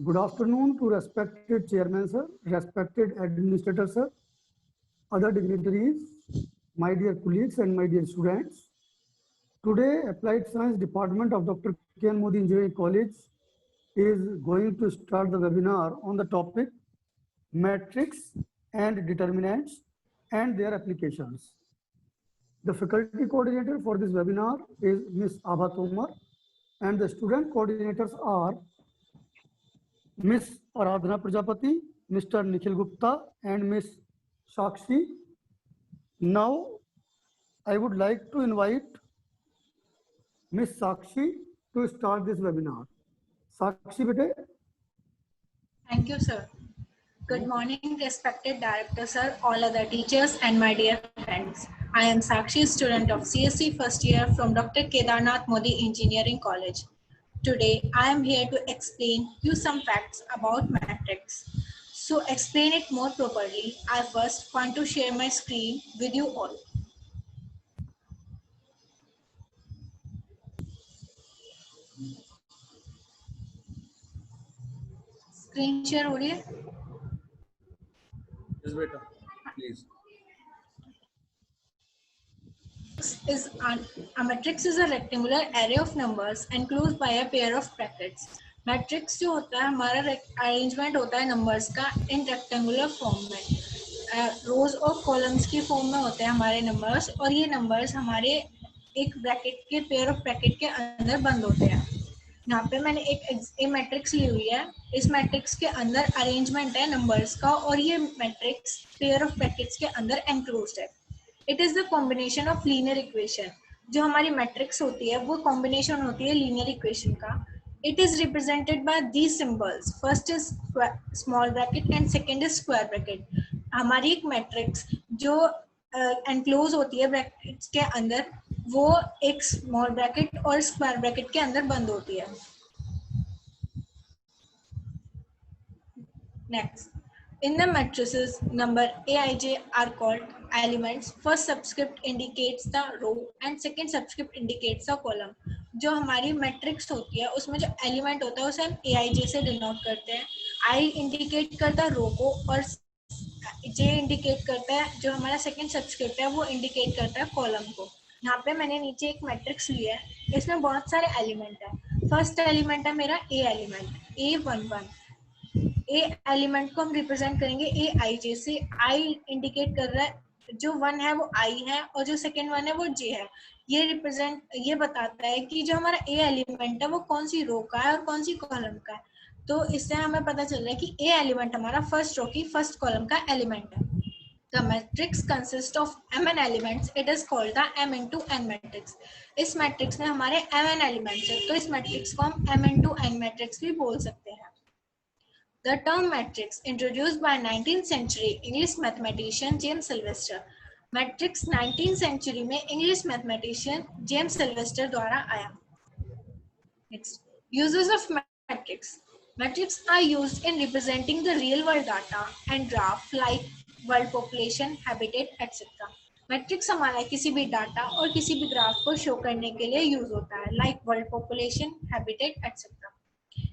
Good afternoon to respected chairman sir, respected administrator sir, other dignitaries, my dear colleagues and my dear students. Today, Applied Science Department of Dr. K.N. Modi Engineering College is going to start the webinar on the topic matrix and determinants and their applications. The faculty coordinator for this webinar is Ms. Abha Tomar, and the student coordinators are Ms. Aradhana Prajapati, Mr. Nikhil Gupta, and Ms. Sakshi. Now, I would like to invite Ms. Sakshi to start this webinar. Sakshi, bete. Thank you, sir. Good morning, respected director, sir, all other teachers, and my dear friends. I am Sakshi, student of CSC first year from Dr. Kedarnath Modi Engineering College. Today, I am here to explain you some facts about matrix. So, explain it more properly, I first want to share my screen with you all. Screen share हो रही है? Yes, beta. Please. A matrix is a rectangular array of numbers enclosed by a pair of brackets. Matrix जो होता है हमारा arrangement होता है numbers का इन रेक्टेंगुलर फॉर्म में, रोज और कॉलम्स की फॉर्म में होते हैं हमारे नंबर्स, और ये नंबर्स हमारे एक ब्रैकेट के पेयर ऑफ ब्रैकेट के अंदर बंद होते हैं. यहाँ पे मैंने एक मैट्रिक्स ली हुई है. इस मैट्रिक्स के अंदर अरेंजमेंट है नंबर्स का और ये मैट्रिक्स पेयर ऑफ ब्रैकेट्स के अंदर एनक्लोज्ड है. It is the combination of linear equation. जो हमारी मैट्रिक्स होती है वो कॉम्बिनेशन होती है लीनियर इक्वेशन का. It is represented by these symbols. First is small bracket and second is square bracket. हमारी एक मैट्रिक्स जो एनक्लोज होती है ब्रैकेट्स के अंदर वो एक स्मॉल ब्रैकेट और स्क्वायर ब्रैकेट के अंदर बंद होती है. Next, in the matrices, number Aij are called elements. First subscript indicates the row and second subscript indicates the column. जो हमारी मैट्रिक्स होती है उसमें जो एलिमेंट होता है उसे हम Aij से डिनोट करते हैं. I इंडिकेट करता है रो को और J इंडिकेट करता है जो हमारा सेकंड सब्सक्रिप्ट है वो इंडिकेट करता है कॉलम को. यहाँ पे मैंने नीचे एक मैट्रिक्स लिया है. इसमें बहुत सारे एलिमेंट है. फर्स्ट एलिमेंट है मेरा A element A11. A element को हम रिप्रेजेंट करेंगे ए आई जे से. आई इंडिकेट कर रहा है जो 1 है वो आई है और जो सेकंड 1 है वो जे है. ये बताता है कि जो हमारा ए एलिमेंट है वो कौन सी रो का है और कौन सी कॉलम का है. तो इससे हमें पता चल रहा है कि ए एलिमेंट हमारा फर्स्ट रो की फर्स्ट कॉलम का एलिमेंट है. The matrix consists of mn elements. It is called the m into n matrix. इस मैट्रिक्स में हमारे mn एलिमेंट्स है तो इस मैट्रिक्स को हम m into n मैट्रिक्स भी बोल सकते हैं. The term matrix introduced by 19th century English mathematician James Sylvester. Matrix 19th century में English mathematician James Sylvester द्वारा आया. Next, uses of matrix. Matrix are used in representing the real world data and graph like world population, habitat, etc. Matrix हमारा किसी भी data और किसी भी graph को शो करने के लिए यूज होता है like world population, habitat, etc.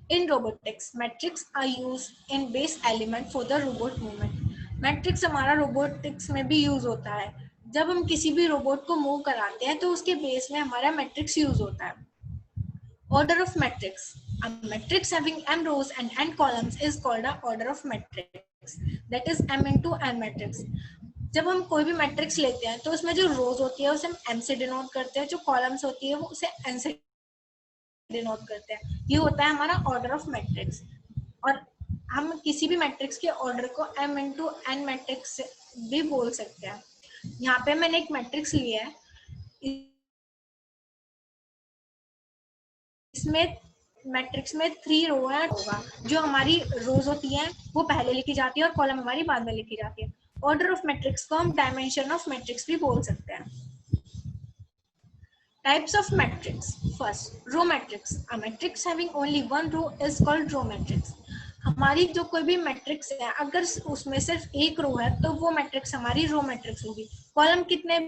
In robotics, metrics are used in base element for the robot movement. Metrics हमारा robotics में भी यूज होता है. जब हम किसी भी रोबोट को मूव कराते हैं तो उसके बेस में हमारा मैट्रिक्स यूज होता है. Order of matrix. A matrix having m rows and n columns is called a order of matrix. That is m into n matrix. जब हम कोई भी मैट्रिक्स लेते हैं तो उसमें जो रोज होती है उसे हम m से डिनोट करते हैं, जो कॉलम्स होती है वो उसे n से डिनोट करते हैं. ये होता है हमारा ऑर्डर ऑफ मैट्रिक्स. और हम किसी भी मैट्रिक्स के ऑर्डर को m into n मैट्रिक्स भी बोल सकते हैं. यहाँ पे मैंने एक मैट्रिक्स लिया है. इसमें मैट्रिक्स में 3 रो है होगा. जो हमारी रोज होती हैं वो पहले लिखी जाती है और कॉलम हमारी बाद में लिखी जाती है. ऑर्डर ऑफ मैट्रिक्स को हम डायमेंशन ऑफ मैट्रिक्स भी बोल सकते हैं. Types of matrix. First, row matrix. A matrix having only one row is called row matrix. हमारी जो कोई भी मैट्रिक्स है अगर उसमें सिर्फ एक रो है तो वो मैट्रिक्स हमारी रो मैट्रिक्स होगी. कॉलम कितने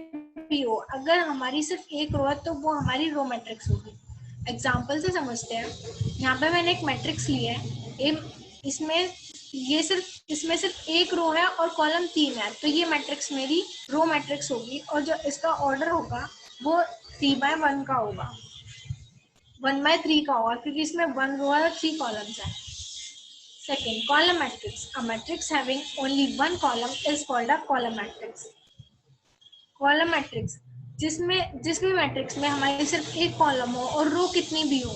भी हो अगर हमारी सिर्फ एक रो है तो वो हमारी रो मैट्रिक्स होगी. एग्जाम्पल से समझते हैं. यहाँ पे मैंने एक मैट्रिक्स लिया है. इसमें ये सिर्फ इसमें सिर्फ एक रो है और कॉलम 3 है, तो ये मैट्रिक्स मेरी रो मैट्रिक्स होगी और जो इसका ऑर्डर होगा वो 3/1 का होगा, 1/3 का होगा, क्योंकि इसमें 1 रो है और 3 कॉलम्स है। Second, column matrix. A matrix having only one column is called a column matrix. Column matrix जिस भी मैट्रिक्स में हमारी सिर्फ एक कॉलम हो और रो कितनी भी हो,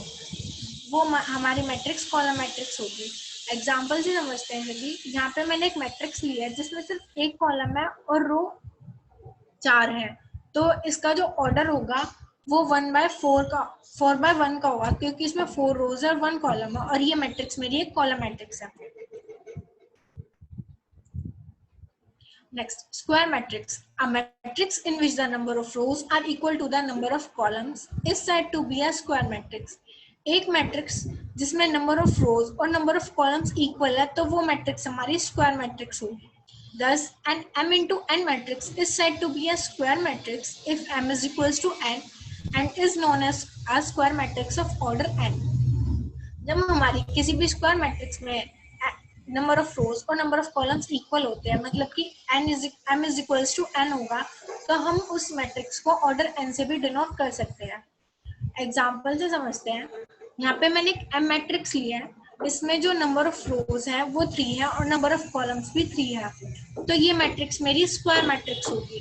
वो हमारी मैट्रिक्स कॉलम मैट्रिक्स होगी। एग्जाम्पल से समझते हैं सभी। यहाँ पे मैंने एक मैट्रिक्स लिया है जिसमें सिर्फ एक कॉलम है और रो 4 है, तो इसका जो ऑर्डर होगा वो 4/1 का होगा, क्योंकि इसमें 4 रोज और 1 कॉलम है और ये मैट्रिक्स मेरी एक कॉलम मैट्रिक्स है। Next, square matrix. A matrix in which the number of rows are equal to the number of columns is said to be a square matrix. एक मैट्रिक्स जिसमें नंबर ऑफ रोज और number of columns equal है, तो वो matrix हमारी square matrix होगी। Thus, an m into n matrix is said to be a square matrix if m is equals to n and is known as a square matrix of order n. जब हमारी किसी भी square matrix में number of रोज और number of columns equal होते हैं, मतलब कि m is equals to n होगा, तो हम उस मैट्रिक्स को ऑर्डर n से भी डिनोट कर सकते हैं। एग्जाम्पल से समझते हैं। यहाँ पे मैंने एक m मैट्रिक्स लिया है, इसमें जो नंबर ऑफ रोज है वो 3 है और नंबर ऑफ कॉलम्स भी 3 है, तो ये मैट्रिक्स मेरी स्क्वायर मैट्रिक्स होगी,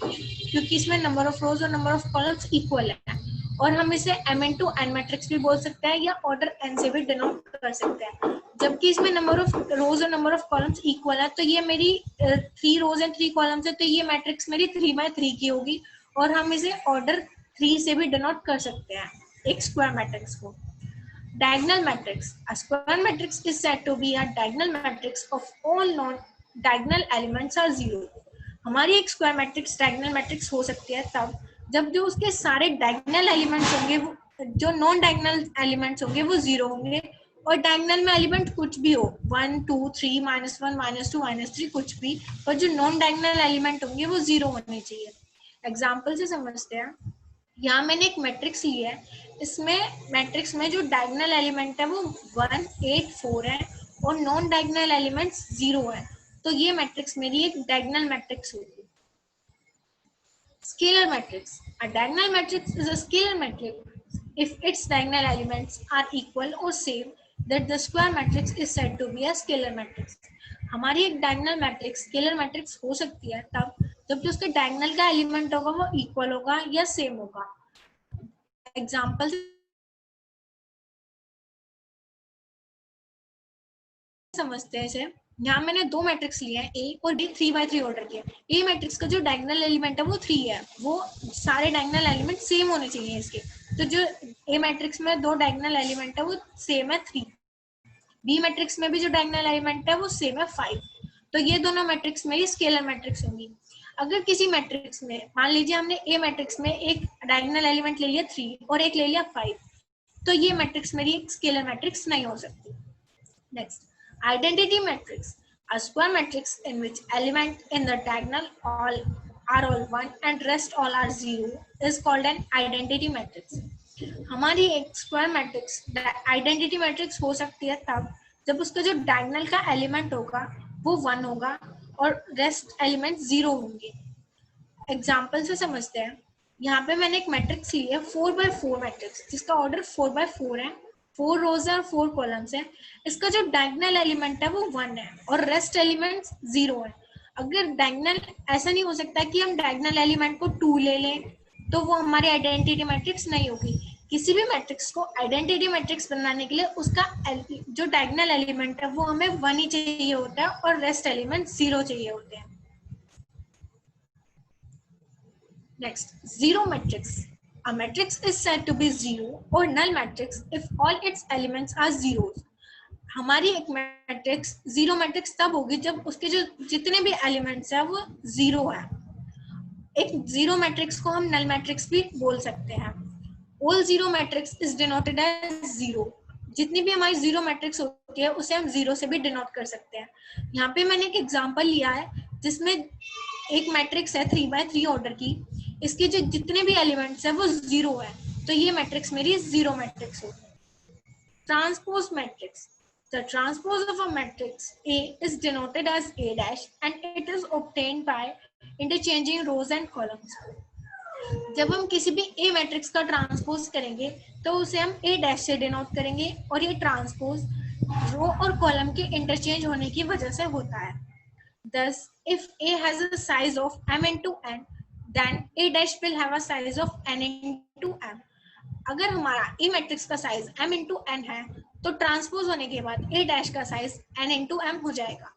क्योंकि इसमें नंबर ऑफ रोज और नंबर ऑफ कॉलम्स इक्वल है। और हम इसे m into n मैट्रिक्स भी बोल सकते हैं या ऑर्डर n से भी डिनोट कर सकते हैं। जबकि इसमें नंबर ऑफ रोज और नंबर ऑफ कॉलम्स इक्वल है, तो ये मेरी 3 रोज एंड 3 कॉलम्स है, तो ये मैट्रिक्स मेरी 3/3 की होगी और हम इसे ऑर्डर 3 से भी डिनोट कर सकते हैं एक स्क्वायर मैट्रिक्स को। Diagonal matrix. A square matrix is said to be a diagonal matrix of all non-diagonal elements are zero. हमारी एक स्क्वायर मैट्रिक्स डायगोनल मैट्रिक्स हो सकती है तब जब जो उसके सारे डायगोनल एलिमेंट्स होंगे, जो नॉन डायगोनल एलिमेंट्स होंगे वो 0 होंगे, और डायगोनल में एलिमेंट कुछ भी हो, 1 2 3 -1 -2 -3 कुछ भी, और जो नॉन डायगोनल एलिमेंट होंगे वो 0 होने चाहिए। एग्जाम्पल से समझते हैं। यहाँ मैंने एक मैट्रिक्स लिया है, इसमें मैट्रिक्स में जो डायगोनल एलिमेंट है वो 1 8 4 है और नॉन डायगोनल एलिमेंट्स 0 है, तो ये मैट्रिक्स मेरी एक डायगोनल मैट्रिक्स होगी। Scalar matrix. A diagonal matrix is a scalar matrix if its diagonal elements are equal or same, that the square matrix is said to be a scalar matrix. हमारी एक diagonal matrix scalar matrix हो सकती है तब जब जो उसके diagonal का एलिमेंट होगा वो इक्वल होगा या सेम होगा। एग्जांपल समझते हैं इसे। यहाँ मैंने 2 मैट्रिक्स लिए हैं, ए और बी, 3/3 ऑर्डर किया। ए मैट्रिक्स का जो डायगोनल एलिमेंट है वो 3 है, वो सारे डायगोनल एलिमेंट सेम होने चाहिए इसके, तो जो ए मैट्रिक्स में 2 डायगोनल एलिमेंट है वो सेम है 3। बी मैट्रिक्स में भी जो डायगोनल एलिमेंट है वो सेम है 5, तो ये दोनों मैट्रिक्स मेरी स्केलर मैट्रिक्स होंगी। अगर किसी मैट्रिक्स में मान लीजिए हमने ए मैट्रिक्स में एक डायगोनल एलिमेंट ले लिया 3 और एक ले लिया 5, तो ये मैट्रिक्स मेरी एक स्केलर मैट्रिक्स नहीं हो सकती। Next, identity matrix. A square matrix in which element in the diagonal are all 1 and rest all are 0 is called an identity matrix. हमारी एक स्क्वायर मैट्रिक्स आइडेंटिटी मैट्रिक्स हो सकती है तब जब उसका जो डायगोनल का एलिमेंट होगा वो 1 होगा और रेस्ट एलिमेंट 0 होंगे। एग्जाम्पल से समझते हैं। यहाँ पे मैंने एक मैट्रिक्स ली है 4/4 मैट्रिक्स, जिसका ऑर्डर 4/4 है, 4 रोज और 4 कॉलम्स है। इसका जो डायगोनल एलिमेंट है वो 1 है और रेस्ट एलिमेंट्स 0 है। अगर डायगोनल, ऐसा नहीं हो सकता कि हम डायगोनल एलिमेंट को 2 ले लें तो वो हमारी आइडेंटिटी मैट्रिक्स नहीं होगी। किसी भी मैट्रिक्स को आइडेंटिटी मैट्रिक्स बनाने के लिए उसका जो डायगोनल एलिमेंट है वो हमें 1 ही चाहिए होता है और रेस्ट एलिमेंट 0 चाहिए होते हैं। Next, zero matrix. A matrix is said to be zero or null matrix if all its elements are zeros. हमारी एक मैट्रिक्स जीरो मैट्रिक्स तब होगी जब उसके जो जितने भी एलिमेंट्स है वो 0 है। एक जीरो मैट्रिक्स को हम नल मैट्रिक्स भी बोल सकते हैं। All zero matrix is denoted as 0. जितनी भी हमारी जीरो मैट्रिक्स होती है उसे हम 0 से भी डिनोट कर सकते हैं। यहाँ पे मैंने एक एग्जांपल लिया है जिसमें एक मैट्रिक्स है 3/3 ऑर्डर की, इसके जो जितने भी एलिमेंट्स है वो 0 है, तो ये मैट्रिक्स मेरी जीरो मैट्रिक्स होगी। Transpose matrix. The transpose of a matrix A is denoted as A dash and it is obtained by interchanging rows and columns. जब हम किसी भी A मैट्रिक्स का ट्रांसपोज करेंगे तो उसे हम A डैश से डिनोट करेंगे और ये ट्रांसपोज रो और कॉलम के इंटरचेंज होने की वजह से होता है. Thus, if A has a size of m into n, then A dash will have a size of n into m. अगर हमारा A मैट्रिक्स का साइज m into n है तो ट्रांसपोज होने के बाद A डैश का साइज n into m हो जाएगा.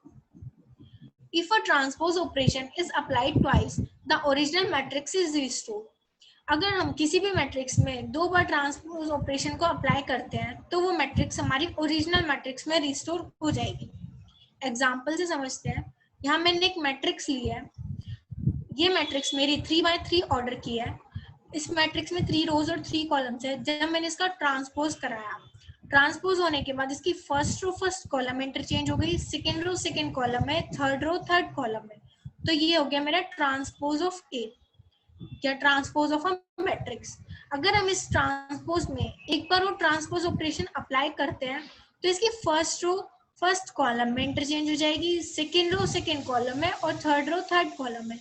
If a transpose operation is applied twice, the original matrix is restored. अगर हम किसी भी मैट्रिक्स में दो बार ट्रांसपोज ऑपरेशन को अप्लाई करते हैं तो वो मैट्रिक्स हमारी ओरिजिनल मैट्रिक्स में रिस्टोर हो जाएगी. एग्जांपल से समझते हैं. यहाँ मैंने एक मैट्रिक्स लिया है. ये मैट्रिक्स मेरी 3x3 ऑर्डर की है. इस मैट्रिक्स में 3 रोज और 3 कॉलम्स है. जब मैंने इसका ट्रांसपोज कराया, ट्रांसपोज होने के बाद इसकी फर्स्ट रो फर्स्ट कॉलम में इंटरचेंज हो गई, सेकेंड रो सेकेंड कॉलम में, थर्ड रो थर्ड कॉलम में. तो ये हो गया मेरा ट्रांसपोज ऑफ ए या ट्रांसपोज ऑफ अ मैट्रिक्स. अगर हम इस ट्रांसपोज में एक बार वो ट्रांसपोज ऑपरेशन अप्लाई करते हैं तो इसकी फर्स्ट रो फर्स्ट कॉलम में इंटरचेंज हो जाएगी, सेकेंड रो सेकेंड कॉलम में और थर्ड रो थर्ड कॉलम में.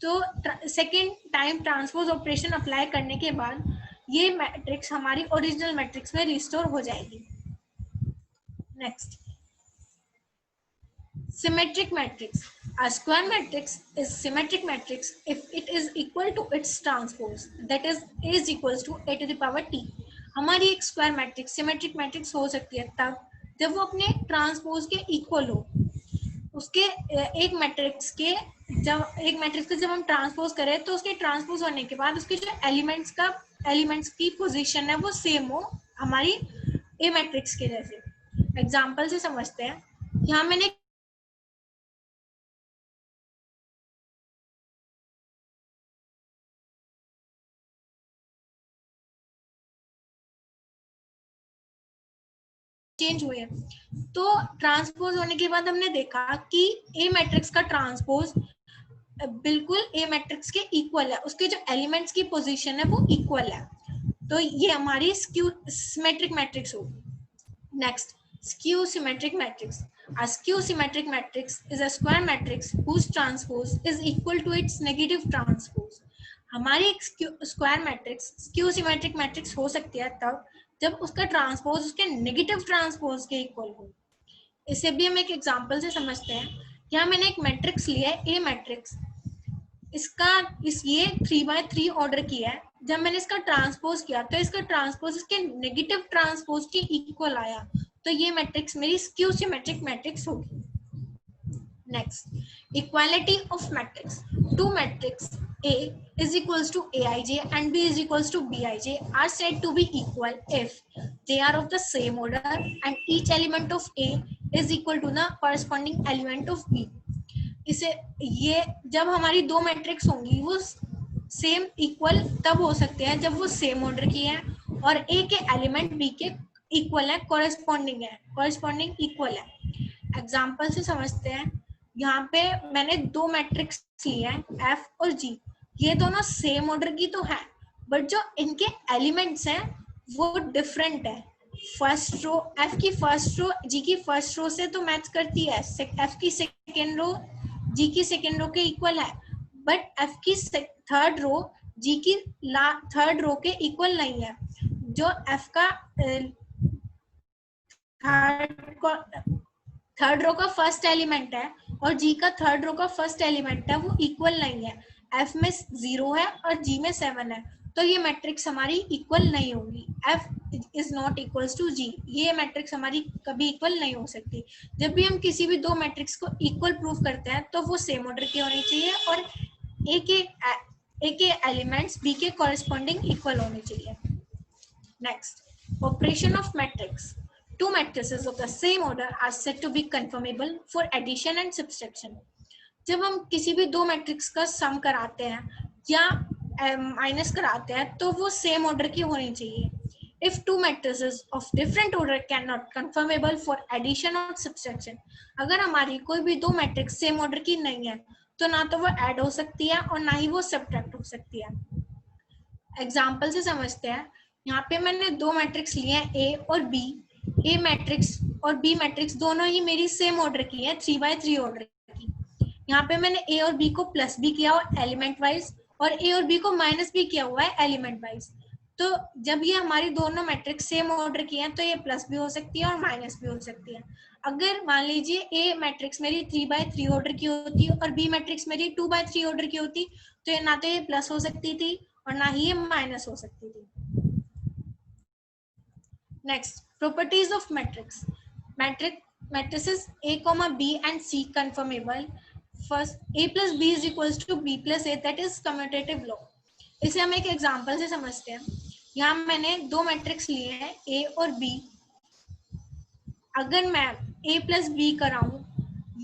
तो second time transpose operation apply करने के बाद ये मैट्रिक्स हमारी ओरिजिनल मैट्रिक्स में रिस्टोर हो जाएगी. Next, symmetric matrix. A square matrix is symmetric matrix if it is equal to its transpose, that is A is equals to a to the power t. हमारी एक square matrix symmetric matrix हो सकती है तब जब वो अपने transpose के इक्वल हो. उसके एक मैट्रिक्स को जब हम ट्रांसपोज करें तो उसके ट्रांसपोज होने के बाद उसके जो एलिमेंट्स की पोजीशन है वो सेम हो हमारी ए मैट्रिक्स के जैसे. एग्जांपल से समझते हैं. यहाँ मैंने चेंज हुए तो ट्रांसपोज होने के बाद हमने देखा कि ए मैट्रिक्स का ट्रांसपोज बिल्कुल ए मैट्रिक्स के इक्वल है. उसके जो एलिमेंट्स की पोजीशन है वो इक्वल है. तो ये हमारी स्क्यू सिमेट्रिक मैट्रिक्स होगी. Next, skew symmetric matrix. A skew symmetric matrix is a square matrix whose transpose is equal to its negative transpose. हमारी एक square matrix skew symmetric matrix हो सकती है तब जब उसका ट्रांसपोज उसके नेगेटिव ट्रांसपोज के इक्वल हो. इसे भी हम एक एग्जांपल से समझते हैं. यहाँ मैंने एक मैट्रिक्स लिया है ए मैट्रिक्स. ये 3x3 ऑर्डर किया है. जब मैंने इसका ट्रांसपोज किया तो इसका ट्रांसपोज इसके नेगेटिव ट्रांसपोज के इक्वल आया. तो ये मैट्रिक्स मेरी स्क्यू सिमेट्रिक मैट्रिक्स होगी. Next, equality of matrix. Two matrix A is equals to Aij and B is equals to Bij are said to be equal if they are of the same order and each element of A is equal to the corresponding element of B. ये जब हमारी दो matrix होंगी वो same equal तब हो सकते हैं जब वो सेम ऑर्डर की है और A के एलिमेंट B के इक्वल है, कॉरेस्पॉन्डिंग इक्वल है. एग्जाम्पल से समझते हैं. यहाँ पे मैंने दो मैट्रिक्स लिए हैं F और G. ये दोनों सेम ऑर्डर की तो है बट जो इनके एलिमेंट्स हैं वो डिफरेंट है. फर्स्ट रो F की फर्स्ट रो G की फर्स्ट रो से तो मैच करती है. F की सेकेंड रो G की सेकेंड रो के इक्वल है बट F की थर्ड रो G की थर्ड रो के इक्वल नहीं है. जो F का थर्ड रो का फर्स्ट एलिमेंट है और G का थर्ड रो का फर्स्ट एलिमेंट है वो इक्वल नहीं है. F में 0 है और G में 7 है. तो ये मैट्रिक्स हमारी इक्वल नहीं होगी. F is not equals to G. ये मैट्रिक्स हमारी कभी इक्वल नहीं हो सकती. जब भी हम किसी भी दो मैट्रिक्स को इक्वल प्रूफ करते हैं तो वो सेम ऑर्डर की होनी चाहिए और ए के एलिमेंट्स B के कॉरेस्पॉन्डिंग इक्वल होने चाहिए. Next, operation of matrix. Two matrices of the same order are said to be conformable for addition and subtraction. जब हम किसी भी दो मैट्रिक्स का सम कराते हैं या माइनस कराते हैं तो वो सेम ऑर्डर की होनी चाहिए. If two matrices of different order cannot conformable for addition or subtraction, अगर हमारी कोई भी दो मैट्रिक्स सेम ऑर्डर की नहीं है तो ना तो वो ऐड हो सकती है और ना ही वो सब्ट्रैक्ट हो सकती है. एग्जाम्पल से समझते हैं. यहाँ पे मैंने दो मैट्रिक्स लिए हैं A और B. ए मैट्रिक्स और बी मैट्रिक्स दोनों ही मेरी सेम ऑर्डर की है, 3x3 ऑर्डर की। यहाँ पे मैंने ए और बी को प्लस भी किया और एलिमेंट वाइज, और ए और बी को माइनस भी किया हुआ है एलिमेंट वाइज। तो जब ये हमारी दोनों मैट्रिक्स सेम ऑर्डर की हैं तो ये प्लस भी हो सकती है और माइनस भी हो सकती है। अगर मान लीजिए ए मैट्रिक्स मेरी 3x3 ऑर्डर की होती और बी मैट्रिक्स मेरी 2x3 ऑर्डर की होती, तो ये ना तो ये प्लस हो सकती थी और ना ही ये माइनस हो सकती थी। Next, properties of matrix. Matrices A, B and C conformable. First, A plus B is equals to B plus A, that is commutative law. इसे हम एक एग्जांपल से समझते हैं। यहाँ मैंने दो मैट्रिक्स लिए हैं A और B। अगर मैं A plus B कराऊं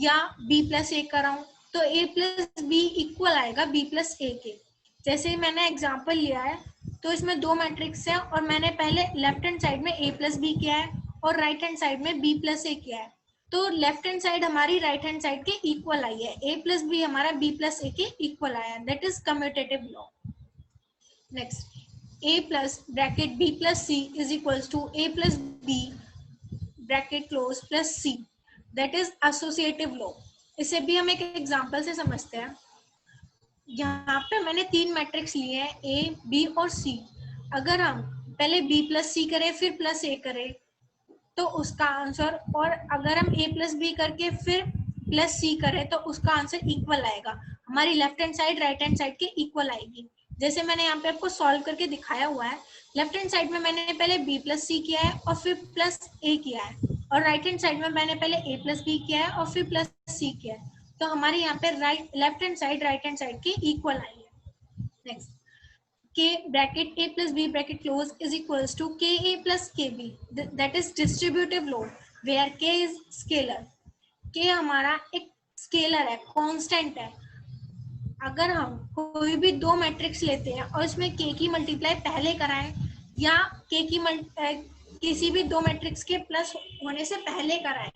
या B plus A कराऊं तो A plus B इक्वल आएगा B plus A के। जैसे मैंने एग्जांपल लिया है तो इसमें दो मैट्रिक्स है और मैंने पहले लेफ्ट हैंड साइड में A plus B किया है और राइट हैंड साइड में B plus A किया है। तो लेफ्ट हैंड साइड हमारी राइट हैंड साइड के इक्वल आई है, A plus B हमारा B plus A के इक्वल आया है, that is commutative law. Next, A plus bracket B plus C is equals to A plus B bracket close plus C, that is associative law. इसे भी हम एक example से समझते हैं। यहाँ पे मैंने तीन मैट्रिक्स लिए हैं A, B और C। अगर हम पहले B plus C करें फिर प्लस A करें तो उसका आंसर, और अगर हम A plus B करके फिर प्लस C करें तो उसका आंसर इक्वल आएगा। हमारी left hand side right hand side के इक्वल आएगी। जैसे मैंने यहाँ पे आपको सॉल्व करके दिखाया हुआ है, लेफ्ट हैंड साइड में मैंने पहले B plus C किया है और फिर प्लस A किया है, और राइट हैंड साइड में मैंने पहले A plus B किया है और फिर प्लस C किया है। तो हमारे यहाँ पे left hand side right hand side के इक्वल आई है। Next, K bracket A plus B bracket close is equals to KA plus KB, that is distributive law where K is scalar. K हमारा एक स्केलर है, constant है। अगर हम कोई भी दो मैट्रिक्स लेते हैं और इसमें K की मल्टीप्लाई पहले कराएं या K की किसी भी दो मैट्रिक्स के प्लस होने से पहले कराएं,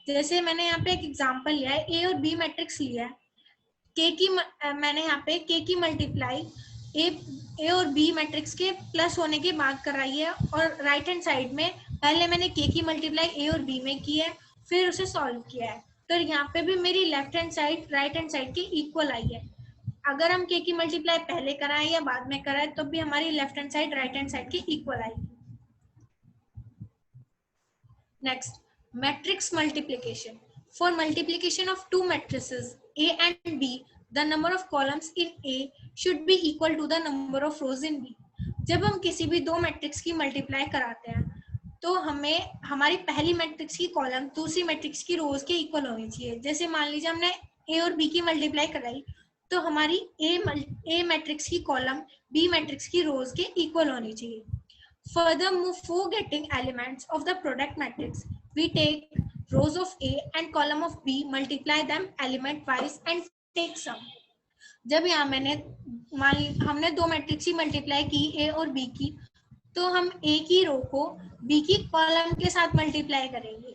जैसे मैंने यहाँ पे एक एग्जांपल लिया है, A और B मैट्रिक्स लिया है, मैंने यहाँ पे K की मल्टीप्लाई ए और बी मैट्रिक्स के प्लस होने के बाद कराई है, और राइट हैंड साइड में पहले मैंने K की मल्टीप्लाई ए और बी में की है फिर उसे सॉल्व किया है। तो यहाँ पे भी मेरी left hand side right hand side के इक्वल आई है। अगर हम K की मल्टीप्लाई पहले कराएं या बाद में कराएं तो भी हमारी left hand side right hand side के इक्वल आएगी। Next, matrix multiplication. For multiplication of two matrices A and B, the number of columns in A should be equal to the number of rows in B. जब हम किसी भी दो matrix की multiply कराते हैं तो हमें हमारी पहली मैट्रिक्स की कॉलम दूसरी मैट्रिक्स की रोज के इक्वल होनी चाहिए। जैसे मान लीजिए हमने A और B की मल्टीप्लाई कराई तो हमारी A मैट्रिक्स की कॉलम B मैट्रिक्स की रोज के इक्वल होनी चाहिए। Furthermore, for getting elements of the product matrix, we take rows of A and column of B, multiply them element wise and take sum. जब यहाँ हमने दो मैट्रिक्स की मल्टीप्लाई की A और B की, तो हम A की रो को B की कॉलम के साथ मल्टीप्लाई करेंगे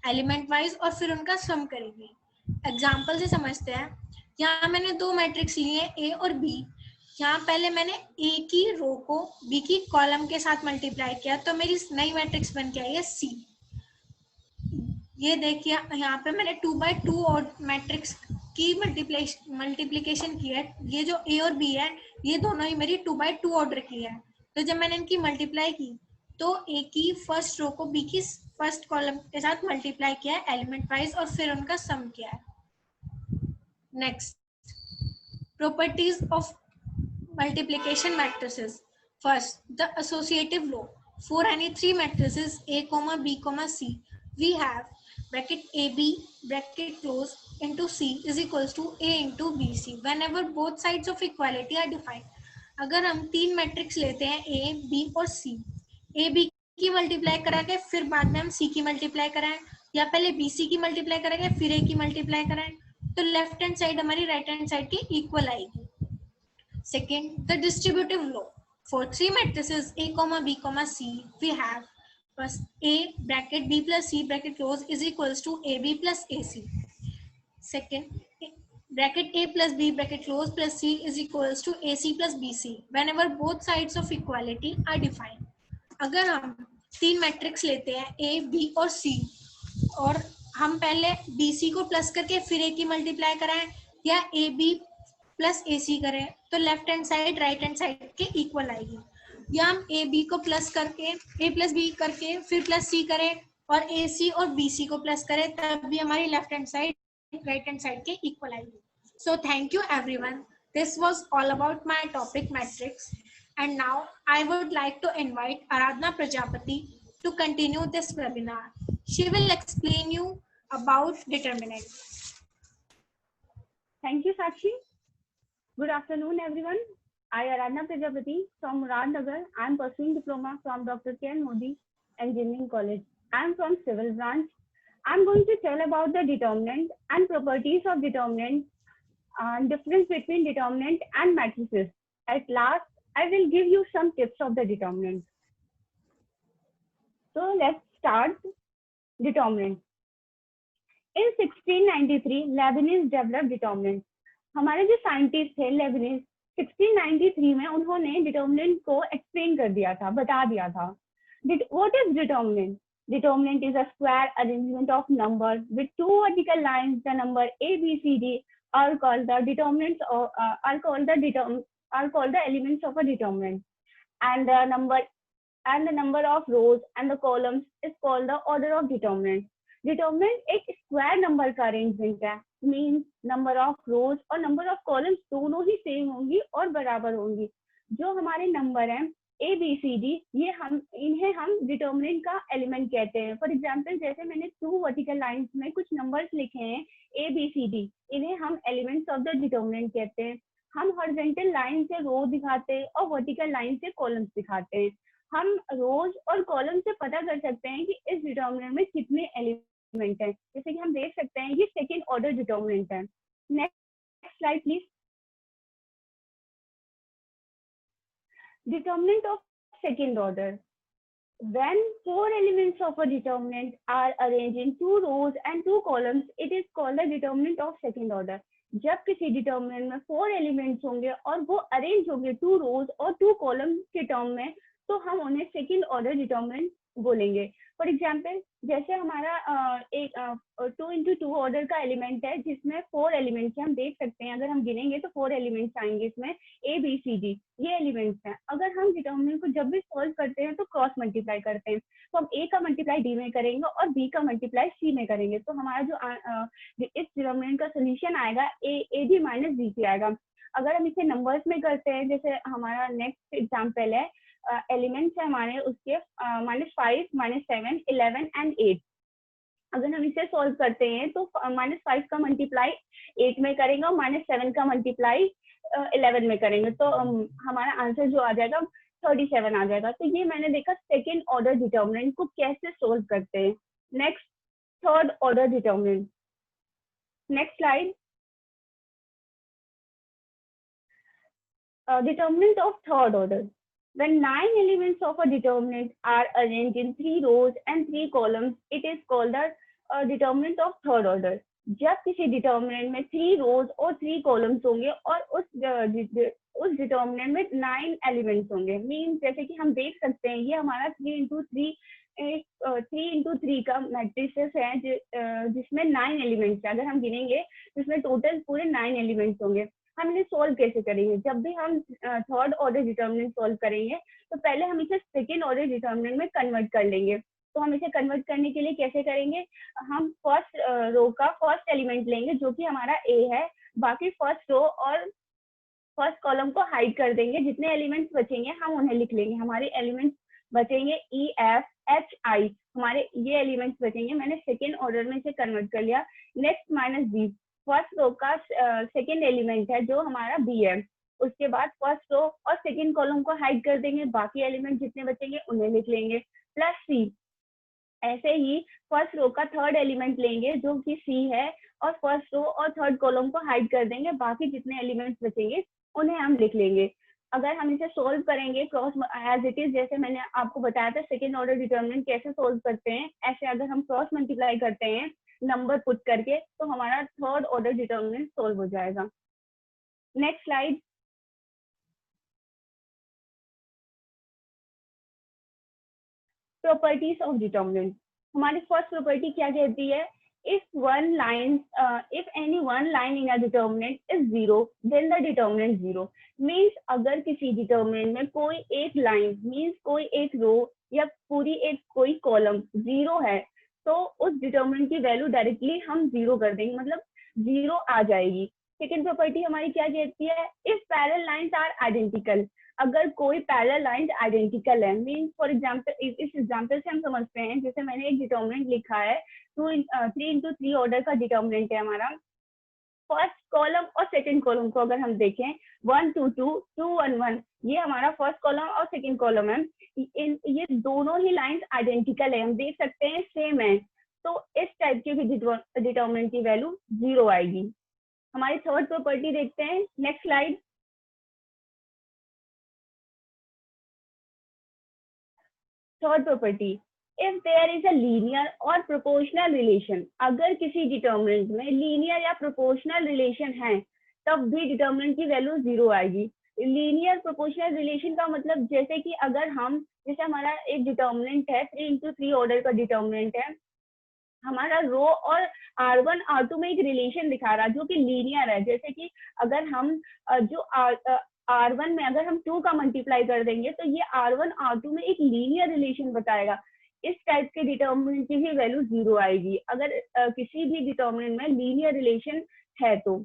एलिमेंट वाइज और फिर उनका सम करेंगे। एग्जाम्पल से समझते हैं। यहाँ मैंने दो मैट्रिक्स लिए A और B। यहाँ पहले मैंने A की रो को B की कॉलम के साथ मल्टीप्लाई किया तो मेरी नई मैट्रिक्स बन के आई है C। ये देखिए यहाँ पे मैंने 2x2 और मैट्रिक्स की मल्टीप्लिकेशन की है। ये जो A और B है ये दोनों ही मेरी 2x2 ऑर्डर की है। तो जब मैंने इनकी मल्टीप्लाई की तो A की फर्स्ट रो को B की फर्स्ट कॉलम के साथ मल्टीप्लाई किया है एलिमेंट वाइज और फिर उनका सम किया है। Next, properties of multiplication matrices. First, the associative law. For any three matrices A, B, C, we have bracket AB bracket close into C is equals to A into BC whenever both sides of equality are defined. अगर हम तीन matrix लेते हैं A, B और C, A, B की multiply करा के फिर बाद में हम C की मल्टीप्लाई कराएं या पहले BC की मल्टीप्लाई करा के फिर A की मल्टीप्लाई कराएं तो लेफ्ट हैंड साइड हमारी राइट हैंड साइड की इक्वल आएगी। Second, the distributive law. For three matrices A, B, C, we have first A bracket B plus C bracket close is equals to AB plus AC. Second, bracket A plus B bracket close plus C is equals to AC plus BC whenever both sides of equality are defined. अगर हम तीन matrix लेते हैं A, B और C और हम पहले BC को प्लस करके फिर A की मल्टीप्लाई कराएं या AB प्लस AC करें तो left hand side right hand side के इक्वल आएगी, या हम AB को प्लस करके A प्लस B करके फिर प्लस C करें और AC और BC को प्लस करें तब भी हमारी left hand side right hand side के इक्वल आएगी. So thank you everyone. This was all about my topic matrix. And now I would like to invite Aradhna Prajapati to continue this webinar. She will explain you about determinant. Thank you, Sakshi. Good afternoon, everyone. I, Aradhna Prajapati from Muradnagar. I am pursuing diploma from Dr. K. Modi Engineering College. I am from Civil Branch. I am going to tell about the determinant and properties of determinant and difference between determinant and matrices. At last, I will give you some tips of the determinant. So let's start determinant. In 1693, Leibniz developed determinant. हमारे जो scientist थे Lebanese 1693 में उन्होंने determinant को explain कर दिया था, बता दिया था. What is determinant? Determinant is a square arrangement of number with two vertical lines. The number A, B, C, D are called the determinants or are called the elements of a determinant, and the number of rows and the columns is called the order of determinant. Determinant एक square number का arrangement है, means number of रोज और number of columns दोनों ही same होंगी और बराबर होंगी. जो हमारे नंबर हैं A, B, C, D, इन्हें हम डिटर्मिनेंट का एलिमेंट कहते हैं. फॉर एग्जांपल जैसे मैंने 2 वर्टिकल लाइंस में कुछ नंबर्स लिखे हैं A, B, C, D, इन्हें हम एलिमेंट्स ऑफ द डिटर्मिनेंट कहते हैं. हम हॉरिजॉन्टल लाइन से रो दिखाते हैं और वर्टिकल लाइन से कॉलम्स दिखाते हैं. हम रोज और कॉलम से पता कर सकते हैं कि इस डिटर्मिनेंट में कितने एलिमेंट है. जैसे कि हम देख सकते हैं ये सेकेंड ऑर्डर डिटर्मिनेंट है. Next slide please. Determinant of second order. When 4 elements of a determinant are arranged in 2 rows and 2 columns, it is called the determinant of second order. जब किसी डिटर्मिनेंट में 4 एलिमेंट्स होंगे और वो arrange होंगे 2 रोज और 2 column के टर्म में, तो हम उन्हें सेकेंड ऑर्डर डिटर्मिनेंट बोलेंगे. फॉर एग्जाम्पल जैसे हमारा एक 2 into 2 ऑर्डर का एलिमेंट है जिसमें 4 एलिमेंट्स हैं. हम देख सकते हैं अगर हम गिनेंगे तो 4 एलिमेंट्स आएंगे इसमें, A, B, C, D ये एलिमेंट्स हैं. अगर हम डिटर्मिनेंट को जब भी सॉल्व करते हैं तो क्रॉस मल्टीप्लाई करते हैं, तो हम A का मल्टीप्लाई D में करेंगे और B का मल्टीप्लाई C में करेंगे, तो हमारा जो इस डिटर्मिनेंट का सोल्यूशन आएगा AB माइनस BC आएगा. अगर हम इसे नंबर्स में करते हैं, जैसे हमारा नेक्स्ट एग्जाम्पल है एलिमेंट्स है हमारे उसके -5, -7, 11 एंड 8. अगर हम इसे सॉल्व करते हैं तो -5 का मल्टीप्लाई 8 में करेंगे और -7 का मल्टीप्लाई 11 में करेंगे, तो हमारा आंसर जो आ जाएगा 37 आ जाएगा. तो ये मैंने देखा सेकेंड ऑर्डर डिटर्मिनेंट को कैसे सोल्व करते हैं. Next third order determinant. Next slide. Determinant of third order. When 9 elements of a determinant are arranged in 3 rows and 3 columns, it is called the determinant of third order. जब किसी determinant में 3 रोज और 3 columns होंगे और उस determinant में 9 elements होंगे, mean जैसे कि हम देख सकते हैं ये हमारा 3 into 3 का मैट्रिसेस है जिसमें 9 एलिमेंट्स है. अगर हम गिनेंगे तो इसमें टोटल पूरे 9 एलिमेंट्स होंगे. हम इन्हें सोल्व कैसे करेंगे? जब भी हम थर्ड ऑर्डर डिटर्मिनेंट सोल्व करेंगे तो पहले हम इसे सेकेंड ऑर्डर डिटर्मिनेंट में कन्वर्ट कर लेंगे. तो हम इसे कन्वर्ट करने के लिए कैसे करेंगे? हम फर्स्ट रो का फर्स्ट एलिमेंट लेंगे जो कि हमारा A है, बाकी फर्स्ट रो और फर्स्ट कॉलम को हाइड कर देंगे. जितने एलिमेंट्स बचेंगे हम उन्हें लिख लेंगे. हमारे एलिमेंट्स बचेंगे E, F, H, I, हमारे ये एलिमेंट्स बचेंगे. मैंने सेकेंड ऑर्डर में इसे कन्वर्ट कर लिया. नेक्स्ट -B, फर्स्ट रो का सेकेंड एलिमेंट है जो हमारा B है. उसके बाद फर्स्ट रो और सेकेंड कॉलम को हाइड कर देंगे, बाकी एलिमेंट जितने बचेंगे उन्हें लिख लेंगे. +C. ऐसे ही फर्स्ट रो का थर्ड एलिमेंट लेंगे जो कि C है और फर्स्ट रो और थर्ड कॉलम को हाइड कर देंगे, बाकी जितने एलिमेंट्स बचेंगे उन्हें हम लिख लेंगे. अगर हम इसे सोल्व करेंगे क्रॉस एज इट इज, जैसे मैंने आपको बताया था सेकेंड ऑर्डर डिटर्मिनेंट कैसे सोल्व करते हैं, ऐसे अगर हम क्रॉस मल्टीप्लाई करते हैं नंबर पुट करके तो हमारा थर्ड ऑर्डर डिटर्मिनेंट सोल्व हो जाएगा. Next slide. Properties of determinant. हमारी फर्स्ट प्रॉपर्टी क्या कहती है, if any one line in a determinant is zero then the determinant zero means अगर किसी determinant में कोई एक line means कोई एक रो या पूरी एक कोई कॉलम जीरो है तो उस डिटर्मिनेंट की वैल्यू डायरेक्टली हम जीरो कर देंगे, मतलब जीरो आ जाएगी। सेकेंड प्रॉपर्टी हमारी क्या कहती है, if parallel lines are identical, अगर कोई पैरेलल लाइंस आइडेंटिकल है, मीन फॉर एग्जांपल इस एग्जांपल से हम समझते हैं, जैसे मैंने एक डिटर्मिनेंट लिखा है 3 × 3 ऑर्डर का डिटर्मिनेंट है हमारा, फर्स्ट कॉलम और सेकंड कॉलम को अगर हम देखें 1 2 2 2 1 1 ये हमारा फर्स्ट कॉलम और सेकंड कॉलम है, ये दोनों ही लाइंस आइडेंटिकल है, हम देख सकते हैं सेम है, तो इस टाइप के भी डिटर्मिनेंट की वैल्यू जीरो आएगी। हमारी थर्ड प्रॉपर्टी देखते हैं, next slide. Third property, if there is a linear और प्रोपोर्शनल रिलेशन, अगर किसी डिटर्मिनेंट में लीनियर या प्रोपोर्शनल रिलेशन है तब भी डिटर्मिनेंट की वैल्यू जीरो आएगी। लीनियर प्रोपोर्शनल रिलेशन का मतलब जैसे कि अगर हम, जैसे हमारा एक डिटर्मिनेंट है 3 × 3 ऑर्डर का डिटर्मिनेंट है, हमारा रो और R1 R2 में एक रिलेशन दिखा रहा है जो कि लीनियर है, जैसे कि अगर हम जो R1 में अगर हम 2 का मल्टीप्लाई कर देंगे तो ये R1 R2 में एक लीनियर रिलेशन बताएगा। इस टाइप के डिटर्मिनेंट की भी वैल्यू जीरो आएगी अगर किसी भी डिटर्मिनेंट में लीनियर रिलेशन है तो।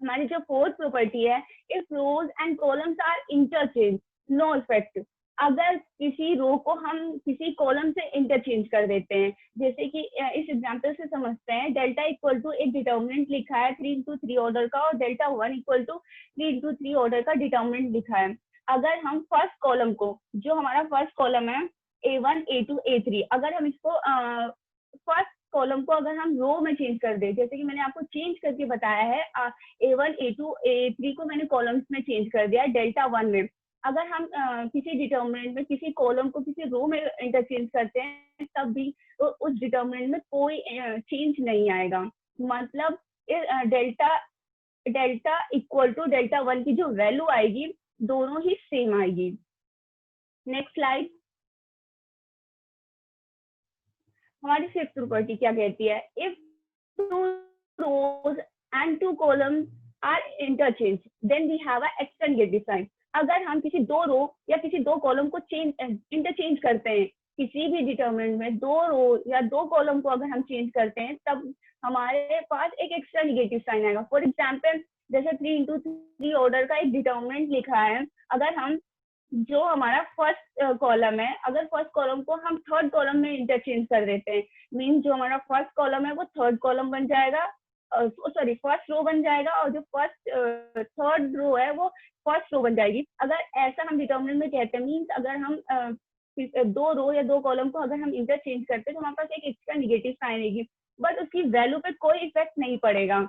हमारी जो फोर्थ प्रॉपर्टी है, if rows and columns are interchange no effect, अगर किसी रो को हम किसी कॉलम से इंटरचेंज कर देते हैं, जैसे कि इस एग्जांपल से समझते हैं, डेल्टा इक्वल टू एक डिटर्मिनेंट लिखा है 3 × 3 ऑर्डर का और डेल्टा 1 इक्वल टू 3 × 3 ऑर्डर का डिटर्मिनेंट लिखा है। अगर हम फर्स्ट कॉलम को, जो हमारा फर्स्ट कॉलम है A1 A2 A3, अगर हम इसको फर्स्ट कॉलम को अगर हम रो में चेंज कर दे, जैसे कि मैंने आपको चेंज करके बताया है, A1 A2 A3 को मैंने कॉलम्स में चेंज कर दिया डेल्टा 1 में। अगर हम किसी डिटर्मिनेंट में किसी कॉलम को किसी रो में इंटरचेंज करते हैं तब भी उस डिटर्मिनेंट में कोई चेंज नहीं आएगा, मतलब डेल्टा इक्वल टू डेल्टा 1 की जो वैल्यू आएगी दोनों ही सेम आएगी। Next slide. हमारी फिफ्थ प्रॉपर्टी क्या कहती है, if 2 rows and 2 columns are interchanged then we have a extended sign, अगर हम किसी दो रो या किसी दो कॉलम को इंटरचेंज करते हैं, किसी भी डिटर्मिनेंट में दो रो या दो कॉलम को अगर हम चेंज करते हैं तब हमारे पास एक एक्स्ट्रा नेगेटिव साइन आएगा। फॉर एग्जांपल जैसे 3 × 3 ऑर्डर का एक डिटर्मिनेंट लिखा है, अगर हम जो हमारा फर्स्ट कॉलम है, अगर फर्स्ट कॉलम को हम थर्ड कॉलम में इंटरचेंज कर देते हैं, मीन जो हमारा फर्स्ट कॉलम है वो थर्ड कॉलम बन जाएगा, सॉरी फर्स्ट रो बन जाएगा, और जो थर्ड रो है वो फर्स्ट रो बन जाएगी। अगर ऐसा हम डिटर्मिनेंट में कहते हैं, मीन्स अगर हम दो रो या दो कॉलम को अगर हम इंटरचेंज करते हैं तो हमारे पास एक एक्स्ट्रा नेगेटिव साइन आएगी, बट उसकी वैल्यू पे कोई इफेक्ट नहीं पड़ेगा,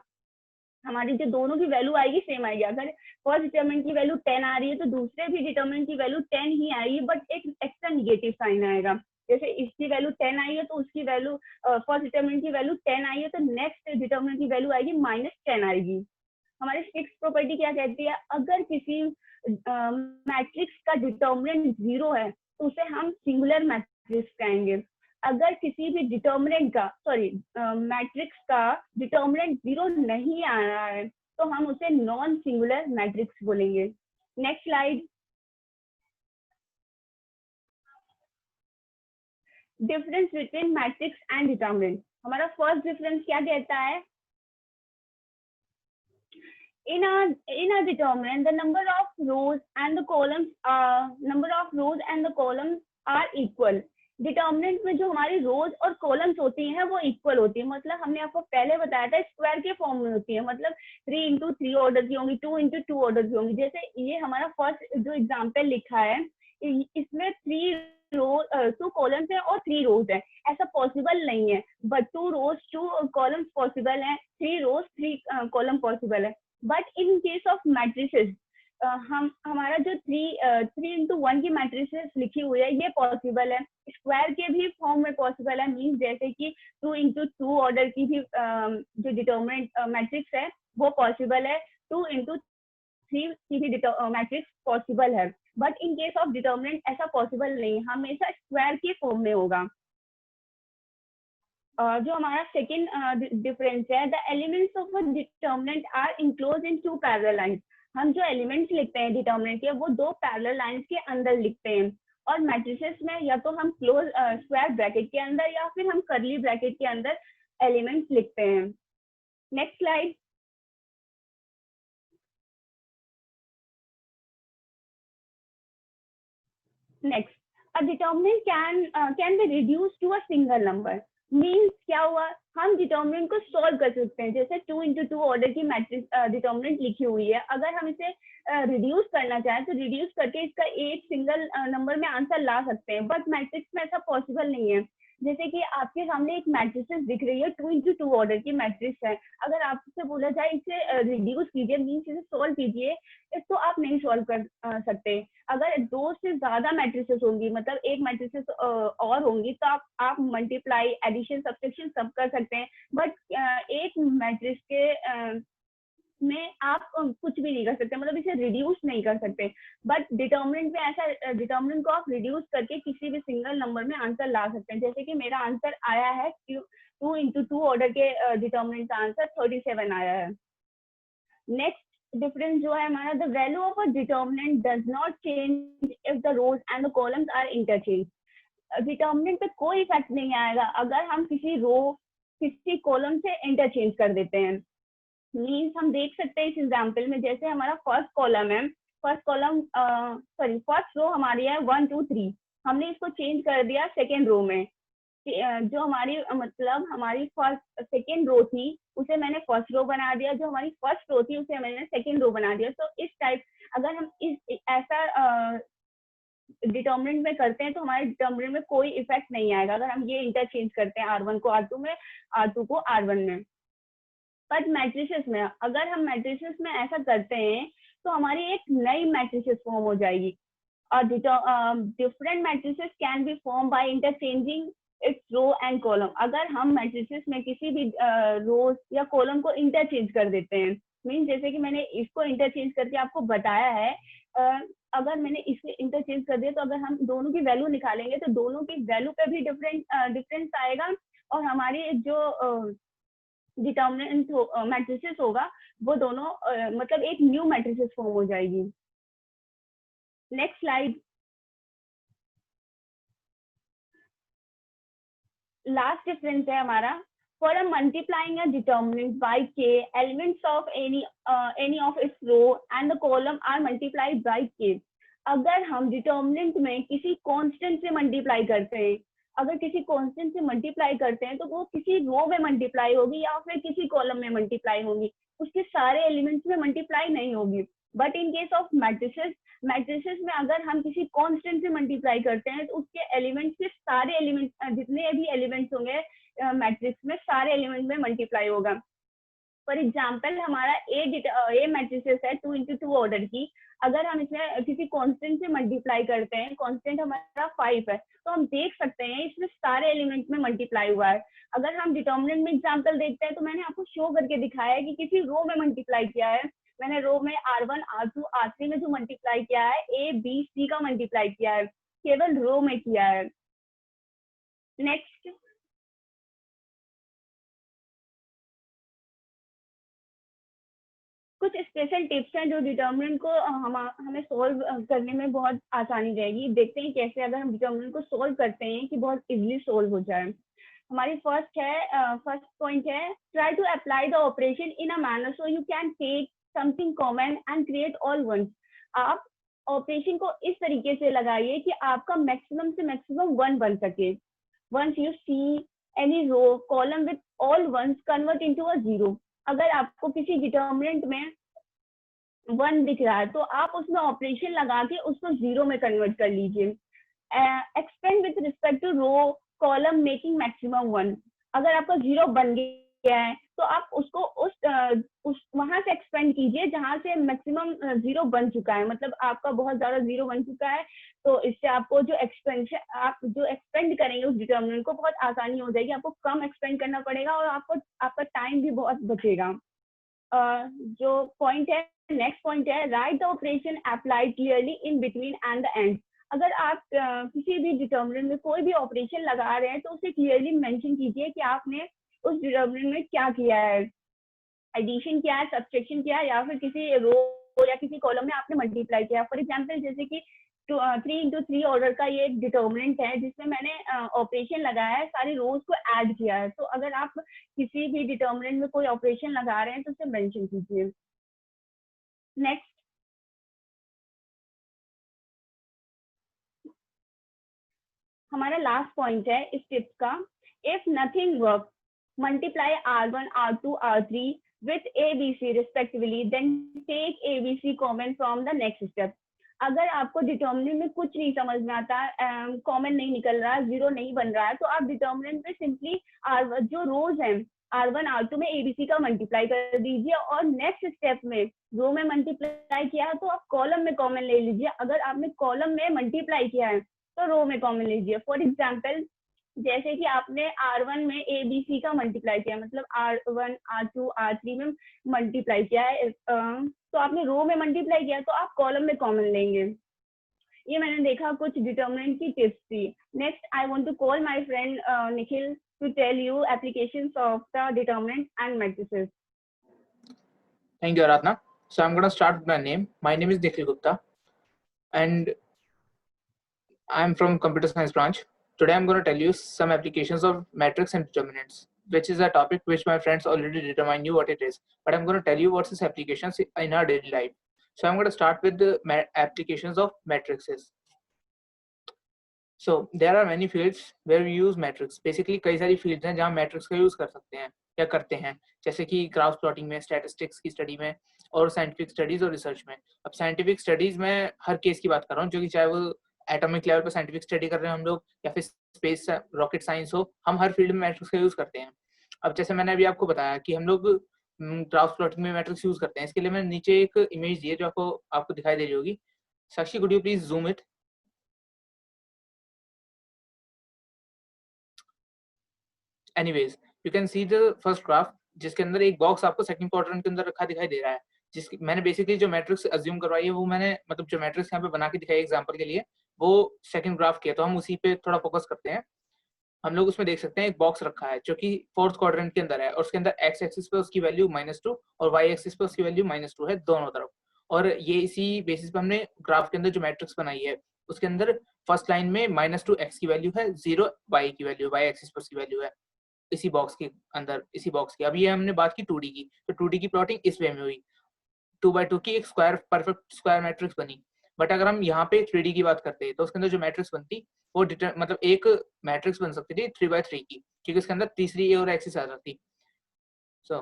हमारी जो दोनों की वैल्यू आएगी सेम आएगी। अगर फर्स्ट डिटर्मिनेंट की वैल्यू 10 आ रही है तो दूसरे भी डिटर्मिनेंट की वैल्यू 10 ही आएगी, बट एक एक्स्ट्रा नेगेटिव साइन आएगा। जैसे इसकी वैल्यू 10 आई है तो उसकी वैल्यू, फर्स्ट डिटर्मिनेंट की वैल्यू 10 आई है तो नेक्स्ट डिटर्मिनेंट की वैल्यू आएगी -10 आएगी। हमारी सिक्स्थ प्रॉपर्टी क्या कहती है, अगर किसी मैट्रिक्स का डिटर्मिनेंट 0 है तो उसे हम सिंगुलर मैट्रिक्स कहेंगे। अगर किसी भी डिटर्मिनेंट का, सॉरी मैट्रिक्स का डिटर्मिनेंट 0 नहीं आ रहा है तो हम उसे नॉन सिंगुलर मैट्रिक्स बोलेंगे। Next slide. Difference between matrix and determinant. हमारा फर्स्ट डिफरेंस क्या कहता है, in a determinant the number of rows and the columns are equal। Determinant में जो हमारी रोज और कॉलम्स होती हैं वो इक्वल होती है, मतलब हमने आपको पहले बताया था स्क्वायर के फॉर्म में होती है, मतलब 3 × 3 ऑर्डर की होंगी, 2 × 2 ऑर्डर की होंगी। जैसे ये हमारा फर्स्ट जो एग्जांपल लिखा है इसमें 2 कॉलम्स है और 3 रोज है, ऐसा पॉसिबल नहीं है, बट 2 रोज 2 कॉलम्स पॉसिबल है, 3 रोज 3 कॉलम पॉसिबल है। But in case of matrices हमारा जो 3 × 1 की मैट्रिसेस लिखी हुई है ये पॉसिबल है, स्क्वायर के भी फॉर्म में पॉसिबल है, मीन्स जैसे कि 2 × 2 ऑर्डर की भी जो डिटर्मिनेंट मैट्रिक्स है वो पॉसिबल है, 2 × 3 की भी मैट्रिक्स पॉसिबल है, but in case of determinant ऐसा पॉसिबल नहीं, हमेशा स्क्वायर के फॉर्म में होगा। जो हमारा सेकेंड डिफरेंस है, the elements of a determinant are enclose in two parallel lines. हम जो एलिमेंट्स लिखते हैं डिटर्मिनेंट के, वो दो पैरेलल लाइंस के अंदर लिखते हैं। और मैट्रिसेस में या तो हम क्लोज स्क्वायर ब्रैकेट के अंदर या फिर हम कर्ली ब्रैकेट के अंदर एलिमेंट्स लिखते हैं। Next slide. Next, a determinant can be reduced to a single number। Means क्या हुआ, हम डिटर्मिनेंट को सॉल्व कर सकते हैं। जैसे 2 into 2 ऑर्डर की मैट्रिक्स डिटर्मिनेंट लिखी हुई है, अगर हम इसे रिड्यूस करना चाहें तो रिड्यूस करके इसका एक सिंगल नंबर में आंसर ला सकते हैं, बट मैट्रिक्स में ऐसा पॉसिबल नहीं है। जैसे कि आपके सामने एक मैट्रिसेस दिख रही है, 2 into 2 ऑर्डर की मैट्रिक्स है, अगर आपसे बोला जाए इसे रिड्यूस कीजिए, मीन्स इसे सॉल्व कीजिए, तो आप नहीं सॉल्व कर सकते। अगर दो से ज्यादा मैट्रिसेस होंगी, मतलब एक मैट्रिसेस और होंगी, तो आप मल्टीप्लाई, एडिशन, सब्ट्रैक्शन सब कर सकते हैं, बट एक मैट्रिक्स के में आप कुछ भी नहीं कर सकते, मतलब इसे रिड्यूस नहीं कर सकते। बट डिटर्मिनेंट में ऐसा, डिटर्मिनेंट को आप रिड्यूस करके किसी भी सिंगल नंबर में आंसर ला सकते हैं। जैसे कि मेरा आंसर आया है 2 into 2 ऑर्डर के डिटर्मिनेंट का आंसर 37 आया है। नेक्स्ट डिफरेंस जो है हमारा, the value of a determinant does not change if the rows and the columns are interchange. Determinant पे कोई इफेक्ट नहीं आएगा अगर हम किसी रो किसी कॉलम से इंटरचेंज कर देते हैं। मीन्स हम देख सकते हैं इस एग्जाम्पल में, जैसे हमारा फर्स्ट कॉलम है, फर्स्ट रो हमारी है 1 2 3, हमने इसको चेंज कर दिया सेकेंड रो में। जो हमारी मतलब हमारी फर्स्ट सेकेंड रो थी उसे मैंने फर्स्ट रो बना दिया, जो हमारी फर्स्ट रो थी उसे मैंने सेकेंड रो बना दिया। तो इस टाइप अगर हम इस ऐसा डिटर्मिनेंट में करते हैं तो हमारे डिटर्मिनेंट में कोई इफेक्ट नहीं आएगा अगर हम ये इंटरचेंज करते हैं R1 को R2 में, R2 को R1 में। बट मैट्रिसेस में अगर हम मैट्रिसेस में ऐसा करते हैं तो हमारी एक नई मैट्रिसेस फॉर्म हो जाएगी। और different matrices can be form by interchanging its row and column. अगर हम मैट्रिसेस में किसी भी रोज या कॉलम को इंटरचेंज कर देते हैं, मीन जैसे कि मैंने इसको इंटरचेंज करके आपको बताया है, अगर मैंने इसे इंटरचेंज कर दिया तो अगर हम दोनों की वैल्यू निकालेंगे तो दोनों की वैल्यू पे भी डिफरेंस आएगा, और हमारी जो डिटर्मिनेंट मैट्रिसेस होगा वो दोनों मतलब एक न्यू मैट्रिसेस फॉर्म हो जाएगी। Next slide. लास्ट डिफरेंस है हमारा, for a multiplying a determinant by k, elements of any of its row and the column are multiplied by k। अगर हम डिटर्मिनेंट में किसी कांस्टेंट से मल्टीप्लाई करते हैं, अगर किसी कांस्टेंट से मल्टीप्लाई करते हैं तो वो किसी रो में मल्टीप्लाई होगी या फिर किसी कॉलम में मल्टीप्लाई होगी, उसके सारे एलिमेंट्स में मल्टीप्लाई नहीं होगी। But in case of matrices में अगर हम किसी कांस्टेंट से मल्टीप्लाई करते हैं तो उसके एलिमेंट्स के सारे एलिमेंट्स, जितने भी एलिमेंट्स होंगे मैट्रिक्स में, सारे एलिमेंट में मल्टीप्लाई होगा। फॉर एग्जाम्पल हमारा ए मैट्रिसेस है 2 into 2 ऑर्डर की, अगर हम इसमें किसी कांस्टेंट से मल्टीप्लाई करते हैं, कांस्टेंट हमारा 5 है, तो हम देख सकते हैं इसमें सारे एलिमेंट में मल्टीप्लाई हुआ है। अगर हम डिटर्मिनेंट में एग्जांपल देखते हैं तो मैंने आपको शो करके दिखाया है कि किसी रो में मल्टीप्लाई किया है, मैंने रो में R1 R2 R3 में जो मल्टीप्लाई किया है, A B C का मल्टीप्लाई किया है, केवल रो में किया है। नेक्स्ट, कुछ स्पेशल टिप्स हैं जो डिटर्मिनेंट को हमें सॉल्व करने में बहुत आसानी रहेगी। देखते हैं कैसे अगर हम डिटर्मिनेंट को सॉल्व करते हैं कि बहुत इजीली सॉल्व हो जाए। हमारी फर्स्ट पॉइंट है, try to apply the operation in a manner so you can take something common and create all ones. आप ऑपरेशन को इस तरीके से लगाइए कि आपका मैक्सिमम से मैक्सिमम 1 बन सके। Once you see any row column with all ones convert into a 0। अगर आपको किसी डिटर्मिनेंट में 1 दिख रहा है तो आप उसमें ऑपरेशन लगा के उसको 0 में कन्वर्ट कर लीजिए। Expand with respect to row column making maximum 1। अगर आपका 0 बन गया है तो आप उसको उस वहां से एक्सपेंड कीजिए जहां से मैक्सिमम 0 बन चुका है, मतलब आपका बहुत ज्यादा 0 बन चुका है, तो इससे आपको जो एक्सपेंड करेंगे उस डिटर्मिनेंट को बहुत आसानी हो जाएगी, आपको कम एक्सपेंड करना पड़ेगा और आपका टाइम भी बहुत बचेगा। जो पॉइंट है, नेक्स्ट पॉइंट है, right the operation applied clearly in between and the end. अगर आप किसी भी डिटर्मिनेंट में कोई भी ऑपरेशन लगा रहे हैं तो उसे क्लियरली मेंशन कीजिए कि आपने उस डिटर्मिनेंट में क्या किया है, एडिशन किया है, सब्सट्रैक्शन किया है, या फिर किसी रो या किसी कॉलम में आपने मल्टीप्लाई किया। फॉर एग्जांपल जैसे कि 3x3 ऑर्डर का ये एक डिटर्मिनेंट है जिसमें मैंने ऑपरेशन लगाया है, सारी रोज को ऐड किया है। तो अगर आप किसी भी डिटर्मिनेंट में कोई ऑपरेशन लगा रहे हैं तो उसे मेंशन कीजिए। नेक्स्ट, हमारा लास्ट पॉइंट है इस टिप्स का, if nothing work multiply R1, R2, R3 with ABC respectively, then take ABC common from the next step. अगर आपको डिटर्मिनेंट में कुछ नहीं समझ में आता, कॉमन नहीं निकल रहा, जीरो नहीं बन रहा है, तो आप डिटर्मिनेंट में सिंपली जो रोज हैं R1, R2 में ABC का मल्टीप्लाई कर दीजिए और नेक्स्ट स्टेप में रो में मल्टीप्लाई किया तो आप कॉलम में कॉमन ले लीजिए। अगर आपने कॉलम में मल्टीप्लाई किया है तो रो में कॉमन लीजिए। फॉर एग्जाम्पल जैसे कि आपने R1 में ABC का मल्टीप्लाई किया, मतलब R1, R2, R3 में मल्टीप्लाई किया है, तो आपने रो में मल्टीप्लाई किया तो आप कॉलम में कॉमन लेंगे। ये मैंने देखा कुछ डिटर्मिनेंट की टिप्स थी। Next I want to call my friend Nikhil to tell you applications of the determinant and matrices. Thank you, Aradhana. So I'm going to start with my name. My name is Nikhil Gupta and I'm from computer science branch. Today I'm going to tell you some applications of matrix and determinants, which is a topic which my friends already determined you what it is. But I'm going to tell you what's this applications in our daily life. So I'm going to start with the applications of matrices. So there are many fields where we use matrix. Basically कई सारी fields हैं जहाँ matrix का use कर सकते हैं या करते हैं, जैसे कि ग्राफ प्लॉटिंग में, स्टैटिस्टिक्स की स्टडी में और साइंटिफिक स्टडीज और रिसर्च में। अब साइंटिफिक स्टडीज में हर केस की बात कर रहा हूँ, जो कि चाहे वो एटॉमिक लेवल पर साइंटिफिक स्टडी कर रहे हैं हम लोग या फिर स्पेस रॉकेट साइंस हो, हम हर फील्ड में मैट्रिक्स का यूज करते हैं। अब जैसे मैंने अभी आपको बताया कि हम लोग ग्राफ प्लॉटिंग में मैट्रिक्स यूज करते हैं, इसके लिए मैंने नीचे एक इमेज दी है जो आपको दिखाई दे रही होगी। Sakshi, could you please zoom it? Anyways, you can see the first graph जिसके अंदर एक बॉक्स आपको सेकंड क्वाड्रेंट के अंदर रखा दिखाई दे रहा है, जिसकी मैंने बेसिकली जो मैट्रिक्स अज्यूम करवाई है वो मैंने मतलब जो मैट्रिक्स यहाँ पे बना के दिखाई एग्जांपल के लिए वो सेकंड ग्राफ किया, तो हम उसी पे थोड़ा फोकस करते हैं। हम लोग उसमें देख सकते हैं एक बॉक्स रखा है जो कि फोर्थ क्वाड्रेंट के अंदर है और उसके अंदर एक्स एक्सिस पे उसकी वैल्यू -2 और वाई एक्सिस पे उसकी वैल्यू -2 है दोनों तरफ। और ये इसी बेसिस पे हमने ग्राफ के अंदर जो मैट्रिक्स बनाई है उसके अंदर फर्स्ट लाइन में -2 एक्स की वैल्यू है, 0 वाई की वैल्यू, वाई एक्सिस पर उसकी वैल्यू है इसी बॉक्स के अंदर, इसी बॉक्स की। अब ये हमने बात की 2D की, तो 2D की प्लॉटिंग इस वे में हुई, 2x2 की एक स्क्वायर परफेक्ट स्क्वायर मैट्रिक्स बनी। बट अगर हम यहाँ पे 3D की बात करते हैं तो उसके अंदर जो मैट्रिक्स बनती वो मतलब एक मैट्रिक्स बन सकती थी 3x3 की, क्योंकि उसके अंदर तीसरी ए और एक्सिस आ जाती। So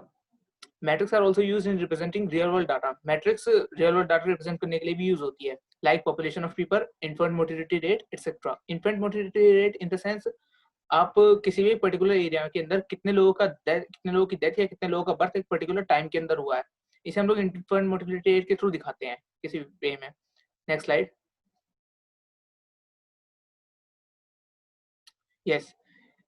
matrix are also used in representing real world data. Matrix real world data represent करने के लिए भी यूज होती है, like population of people, infant mortality rate etcetera. Infant mortality rate in the sense आप किसी भी पर्टिकुलर एरिया के अंदर कितने लोगों की डेथ या कितने लोगों का बर्थ एक पर्टिकुलर टाइम के अंदर हुआ है, इसे हम लोग इन्फेंट मोर्टेलिटी रेट के थ्रू दिखाते हैं किसी वे में। Next slide. Yes,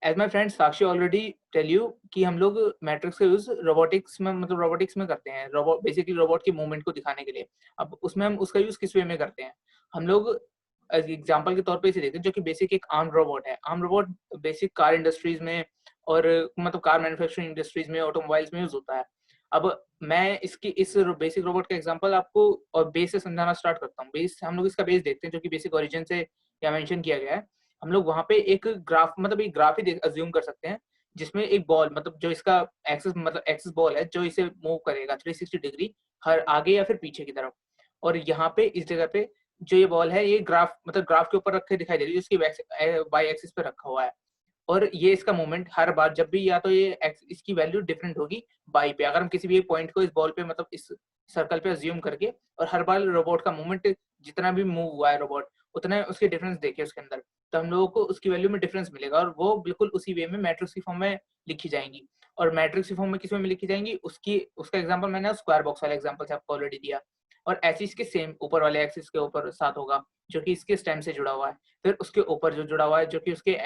as my friend Sakshi already tell you कि हम लोग मैट्रिक्स का यूज रोबोटिक्स में मतलब रोबोटिक्स में करते हैं, बेसिकली रोबोट की मूवमेंट को दिखाने के लिए। अब उसमें हम उसका यूज किस वे में करते हैं, हम लोग एग्जाम्पल के तौर पे इसे देखते हैं जो कि बेसिक एक आर्म रोबोट है। Arm robot basic car industries में और मतलब कार मैन्युफैक्चरिंग इंडस्ट्रीज में, ऑटोमोबाइल्स में यूज होता है। अब मैं इस बेसिक रोबोट का एग्जांपल आपको और बेस से समझाना स्टार्ट करता हूँ। बेस हम लोग इसका बेस देखते हैं जो कि बेसिक ओरिजिन से या मेंशन किया गया है। हम लोग वहाँ पे एक ग्राफ मतलब एक ग्राफ ही अज्यूम कर सकते हैं जिसमें एक बॉल मतलब जो इसका एक्सिस मतलब एक्सिस बॉल है जो इसे मूव करेगा 360 डिग्री हर आगे या फिर पीछे की तरफ। और यहाँ पे इस जगह पे जो ये बॉल है ये ग्राफ मतलब ग्राफ के ऊपर रखे दिखाई दे रही है, इसकी वाई एक्सिस पे रखा हुआ है। और ये इसका मूवमेंट हर बार जब भी या तो ये इसकी वैल्यू डिफरेंट होगी बाई पे, अगर हम किसी भी एक पॉइंट को इस बॉल पे मतलब इस सर्कल पे अज्यूम करके और हर बार रोबोट का मूवमेंट जितना भी मूव हुआ है रोबोट उतना उसके डिफरेंस देखे उसके अंदर, तो हम लोगों को उसकी वैल्यू में डिफरेंस मिलेगा और वो बिल्कुल उसी वे में मैट्रिक्स की फॉर्म में लिखी जाएंगी। और मैट्रिक्स की फॉर्म में किस वे में लिखी जाएंगी उसका एग्जांपल मैंने स्क्वायर बॉक्स वाले एग्जांपल से आपको ऑलरेडी दिया। और ऐसे इसके सेम ऊपर वाले एक्सिस के ऊपर साथ होगा जो कि इसके स्टेम से जुड़ा हुआ है, फिर उसके ऊपर जो जुड़ा हुआ है जो कि उसके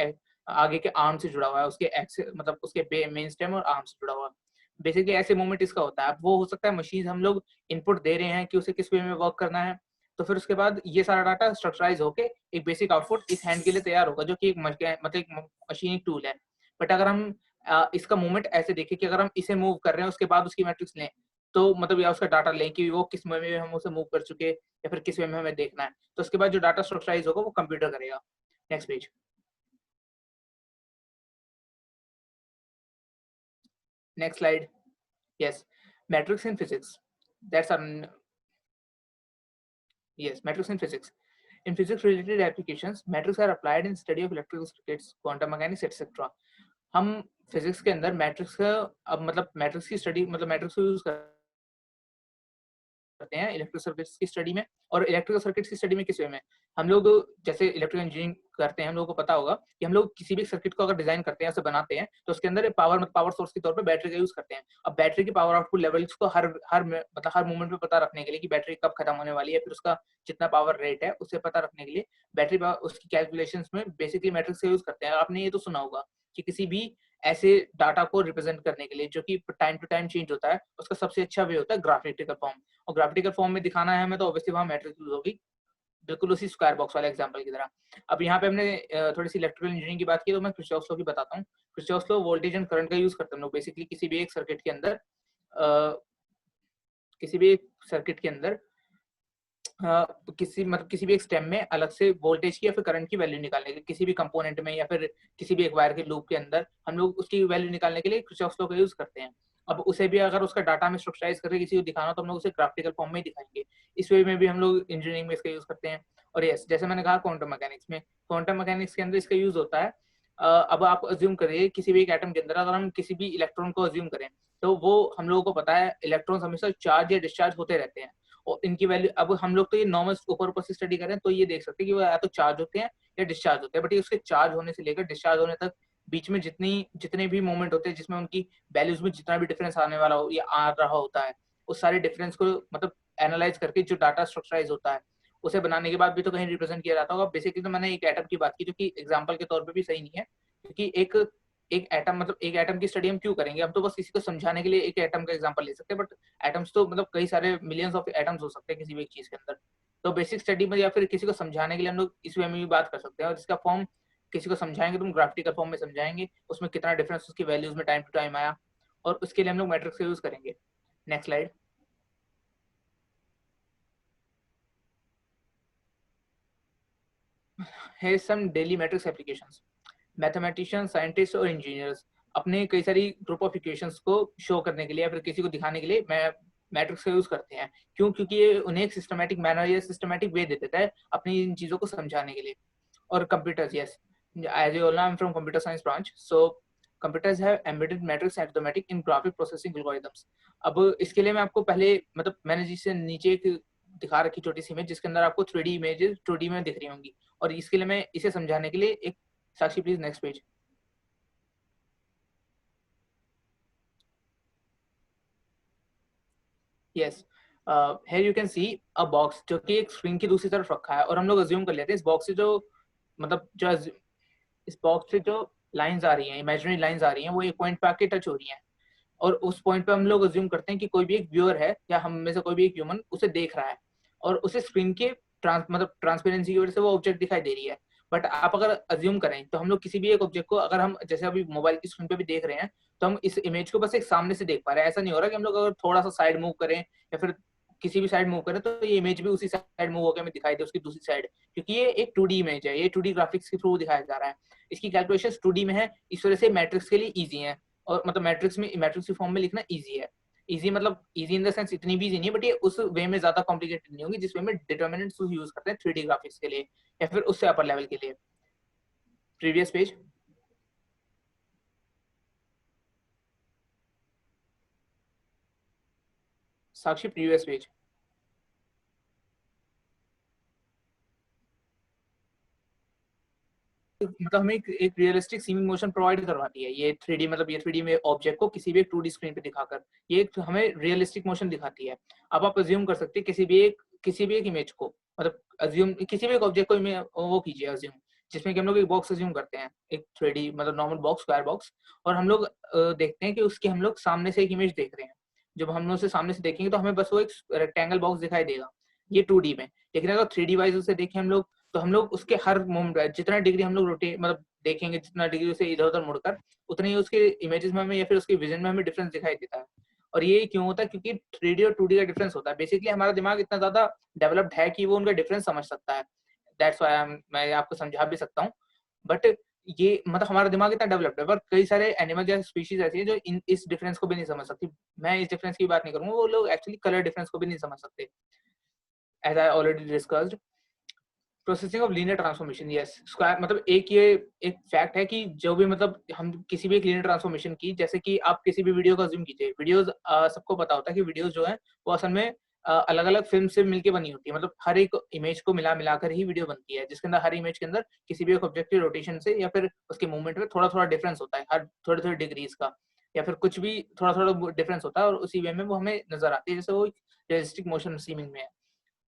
आगे के आर्म से जुड़ा हुआ है, उसके एक्सिस मतलब उसके मेन स्टेम और आर्म से जुड़ा हुआ है। बेसिकली ऐसे मूवमेंट इसका होता है। अब वो हो सकता है मशीन हम लोग इनपुट दे रहे हैं कि उसे किस वे में वर्क करना है, तो फिर उसके बाद ये सारा डाटा स्ट्रक्चराइज होके एक बेसिक आउटपुट इस हैंड के लिए तैयार होगा, जो कि एक मतलब एक मशीनिंग टूल है। बट अगर हम इसका मूवमेंट ऐसे देखें कि अगर हम इसे मूव कर रहे हैं उसके बाद उसकी मैट्रिक्स लें, तो मतलब या उसका डाटा लें कि वो किस वे में हम उसे मूव कर चुके या फिर किस वे में हमें देखना है, तो उसके बाद जो डाटा स्ट्रक्चराइज होगा वो कंप्यूटर करेगा। Next page. Next slide. Yes, matrix in physics, that's yes, metrics in physics. In physics related applications, metrics are applied in study of electrical circuits, quantum mechanics, etc. हम physics के अंदर matrix का अब मतलब matrix की study मतलब matrix को use करते हैं इलेक्ट्रिकल सर्किट्स की स्टडी में। और इलेक्ट्रिकल सर्किट्स की स्टडी में किस वे में हम लोग जैसे इलेक्ट्रिकल इंजीनियरिंग करते हैं, हम लोगों को पता होगा कि हम लोग किसी भी सर्किट को अगर डिजाइन करते हैं, ऐसे बनाते हैं, तो उसके अंदर पावर सोर्स के तौर पे बैटरी का यूज करते हैं। अब बैटरी की पावर आउटपुट लेवल्स को हर मोमेंट पे पता रखने के लिए कि बैटरी कब खत्म होने वाली है, फिर उसका जितना पावर रेट है उसे पता रखने के लिए बैटरी उसकी कैलकुलेशंस में बेसिकली मैट्रिक्स का यूज करते हैं। आपने ये तो सुना होगा कि किसी भी ऐसे डाटा को रिप्रेजेंट करने के लिए जो कि टाइम टू टाइम चेंज होता है, उसका सबसे अच्छा वे होता है ग्राफिकल फॉर्म। और ग्राफिकल फॉर्म में दिखाना है हमें, तो ऑब्वियसली वहां मैट्रिक्स यूज होगी, बिल्कुल उसी स्क्वायर बॉक्स वाले एग्जांपल की तरह। अब यहाँ पे हमने थोड़ी सी इलेक्ट्रिकल इंजीनियरिंग की बात की, तो मैं किरचॉफ लॉ की बताता हूँ। Kirchhoff law voltage and current का यूज करते हैं हम लोग बेसिकली किसी भी एक सर्किट के अंदर किसी भी एक स्टेम में अलग से वोल्टेज की या फिर करंट की वैल्यू निकालने के लिए, किसी भी कंपोनेंट में या फिर किसी भी एक वायर के लूप के अंदर हम लोग उसकी वैल्यू निकालने के लिए किरचॉफ लॉ का यूज करते हैं। अब उसे भी अगर उसका डाटा में स्ट्रक्चराइज करके किसी को दिखाना तो हम लोग उसे ग्राफिकल फॉर्म में दिखाएंगे। इस वे में भी हम लोग इंजीनियरिंग में इसका यूज करते हैं। और यस, जैसे मैंने कहा क्वांटम मैकेनिक्स के अंदर इसका यूज होता है। अब आप अज्यूम करिए किसी भी एक एटम के अंदर अगर हम किसी भी इलेक्ट्रॉन को अज्यूम करें, तो वो हम लोगों को पता है इलेक्ट्रॉन्स हमेशा चार्ज या डिस्चार्ज होते रहते हैं, और इनकी वैल्यू अब हम लोग तो ये नॉर्मल ऊपर से स्टडी करें तो ये देख सकते हैं कि वो या तो चार्ज होते हैं या डिस्चार्ज होते हैं। बट ये उसके चार्ज होने से लेकर डिस्चार्ज होने तक बीच में जितने भी मोमेंट होते हैं जिसमें उनकी वैल्यूज में जितना भी डिफरेंस आने वाला हो या आ रहा होता है, उस सारे डिफरेंस को मतलब एनालाइज करके जो डाटा स्ट्रक्चराइज होता है उसे बनाने के बाद भी तो कहीं रिप्रेजेंट किया जाता होगा। बेसिकली तो मैंने एक एटम की बात की जो कि एग्जाम्पल के तौर पर भी सही नहीं है, क्योंकि एक एटम की स्टडी हम क्यों करेंगे, हम तो बस किसी को समझाने के लिए एक एटम का एग्जांपल ले सकते हैं। बट एटम्स तो मतलब कई सारे मिलियंस ऑफ एटम्स हो सकते हैं किसी भी एक चीज के अंदर। तो बेसिक स्टडी में या फिर किसी को समझाने के लिए हम लोग इस वे में भी बात कर सकते हैं। और इसका फॉर्म किसी को समझाएंगे तो हम ग्राफिकल फॉर्म में समझाएंगे, उसमें कितना डिफरेंस उसकी वैल्यूज में टाइम टू टाइम आया, और उसके लिए हम लोग मैट्रिक्स का यूज करेंगे। Next slide. Here is some daily matrix applications. Mathematicians, scientist और इंजीनियर्स अपने कई सारी ग्रुप ऑफ इक्वेशंस को शो करने के लिए या फिर किसी को दिखाने के लिए मैट्रिक्स का यूज करते हैं। क्यों? क्योंकि ये उन्हें एक सिस्टमैटिक मैनर या सिस्टमैटिक वे दे देता है अपनी इन चीजों को समझाने के लिए। और computers, yes, as you all know I am from computer science branch, so computers have embedded matrix arithmetic in graphic processing algorithms. अब इसके लिए मैं आपको पहले मतलब मैंने जिससे नीचे एक दिखा रखी छोटी सी इमेज जिसके अंदर आपको 3D इमेजेस 2D में दिख रही होंगी, और इसके लिए मैं इसे समझाने के लिए एक Sakshi please next page. Yes, here you can see a box जो कि एक स्क्रीन की दूसरी तरफ रखा है, और हम लोग अज्यूम कर लेते हैं इस बॉक्स से जो मतलब जो इस बॉक्स से जो लाइंस आ रही हैं, इमेजिनरी लाइंस आ रही हैं, वो एक पॉइंट पे आके टच हो रही हैं, और उस पॉइंट पे हम लोग अज्यूम करते हैं कि कोई भी एक व्यूअर है या हम में से कोई भी एक ह्यूमन उसे देख रहा है, और उसे स्क्रीन के ट्रांसपेरेंसी की वजह से वो ऑब्जेक्ट दिखाई दे रही है। बट आप अगर अज्यूम करें तो हम लोग किसी भी एक ऑब्जेक्ट को अगर हम जैसे अभी मोबाइल की स्क्रीन पे भी देख रहे हैं, तो हम इस इमेज को बस एक सामने से देख पा रहे हैं। ऐसा नहीं हो रहा कि हम लोग अगर थोड़ा सा साइड मूव करें या फिर किसी भी साइड मूव करें तो ये इमेज भी उसी साइड मूव होकर हमें दिखाई दे उसकी दूसरी साइड, क्योंकि ये एक 2D इमेज है, ये 2D ग्राफिक्स के थ्रू दिखाया जा रहा है। इसकी कैलकुलेशन 2D में है, इस वजह से मैट्रिक्स के लिए ईजी है, और मतलब मैट्रिक्स की फॉर्म में लिखना ईजी है। इजी मतलब इजी इन द सेंस इतनी भी इजी नहीं है, बट ये उस वे में ज्यादा कॉम्प्लिकेटेड नहीं होगी जिस वे में डिटरमिनेंट्स यूज करते हैं 3D ग्राफिक्स के लिए या फिर उससे अपर लेवल के लिए। Previous page. Sakshi previous page. मतलब हमें एक रियलिस्टिक सीमिंग मोशन प्रोवाइड करवाती है ये 3D, मतलब ये 3D में ऑब्जेक्ट को किसी भी एक 2D स्क्रीन पे दिखाकर ये एक हमें रियलिस्टिक मोशन दिखाती है। अब आप अज्यूम कर सकते हैं किसी भी एक इमेज को, मतलब अज्यूम किसी भी एक ऑब्जेक्ट को वो कीजिए अज्यूम, जिसमें कि हम लोग एक बॉक्स अज्यूम करते हैं, एक 3D मतलब नॉर्मल बॉक्स, स्क्वायर बॉक्स, और हम लोग देखते हैं कि उसकी हम लोग सामने से एक इमेज देख रहे हैं। जब हम लोग उसे सामने से देखेंगे तो हमें बस वो एक रेक्टेंगल बॉक्स दिखाई देगा, ये 2D में। लेकिन अगर 3D वाइज उसे देखें हम लोग, तो हम लोग उसके हर मोमेंट जितना डिग्री हम लोग रोटेट मतलब देखेंगे, जितना डिग्री उसे इधर उधर मुड़कर, उतनी ही उसके इमेजेस में हमें या फिर उसके विजन में हमें डिफरेंस दिखाई देता है। और ये क्यों होता है? क्योंकि 3D और 2D का डिफरेंस होता है। बेसिकली हमारा दिमाग इतना ज्यादा डेवलप्ड है कि वो उनका डिफरेंस समझ सकता है। दैट्स व्हाई मैं आपको समझा भी सकता हूँ, बट ये मतलब हमारा दिमाग इतना डेवलप्ड है, पर कई सारे एनिमल या स्पीशीज ऐसी है जो इस डिफरेंस को भी नहीं समझ सकती। मैं इस डिफरेंस की बात नहीं करूंगा, वो लोग एक्चुअली कलर डिफरेंस को भी नहीं समझ सकते। As I already discussed, processing of linear transformation, yes square मतलब ये एक फैक्ट है कि जो भी मतलब हम किसी भी एक लीनियर ट्रांसफॉर्मेशन की, जैसे कि आप किसी भी वीडियो का जूम कीजिए, वीडियोस सबको पता होता है कि वीडियोस जो है वो असल में अलग अलग फिल्म से मिलके बनी होती है। मतलब हर एक इमेज को मिलाकर ही वीडियो बनती है, जिसके अंदर हर इमेज के अंदर किसी भी एक ऑब्जेक्ट की रोटेशन से या फिर उसके मूवमेंट में थोड़ा थोड़ा डिफरेंस होता है, हर थोड़े थोड़े डिग्रीज का, या फिर कुछ भी थोड़ा थोड़ा डिफरेंस होता है, और उसी वे में वो हमें नजर आती है, जैसे वो रियलिस्टिक मोशन सीमिंग में है।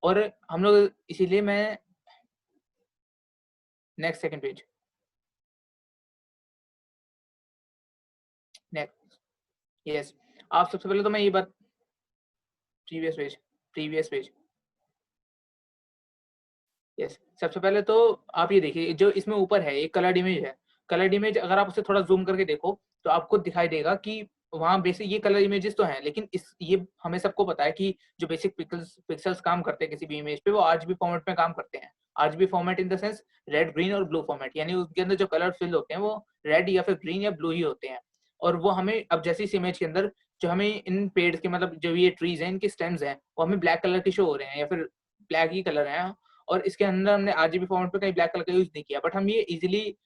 और हम लोग इसीलिए मैं next second page, next, yes आप सबसे पहले तो मैं ये बात, प्रीवियस पेज, यस सबसे पहले तो आप ये देखिए, जो इसमें ऊपर है एक कलर्ड इमेज है। कलर्ड इमेज अगर आप उसे थोड़ा जूम करके देखो तो आपको दिखाई देगा कि वहाँ बेसिक ये कलर इमेजेस तो हैं, लेकिन इस ये हमें सबको पता है कि जो बेसिक पिक्सल्स काम करते हैं किसी भी इमेज पे, वो आरजीबी फॉर्मेट में काम करते हैं। RGB format in the sense red, green और ब्लू फॉर्मेट, यानी उसके अंदर जो कलर फिल होते हैं वो रेड या फिर ग्रीन या ब्लू ही होते हैं। और वो हमें अब जैसे इस इमेज के अंदर जो हमें इन पेड़ के मतलब जो ये ट्रीज हैं इनके स्टेम्स हैं वो हमें ब्लैक कलर के शो हो रहे हैं या फिर ब्लैक ही कलर है, और इसके अंदर हमने आरजीबी फॉर्मेट पे कहीं ब्लैक कलर का यूज नहीं किया। बट हम ये इजीली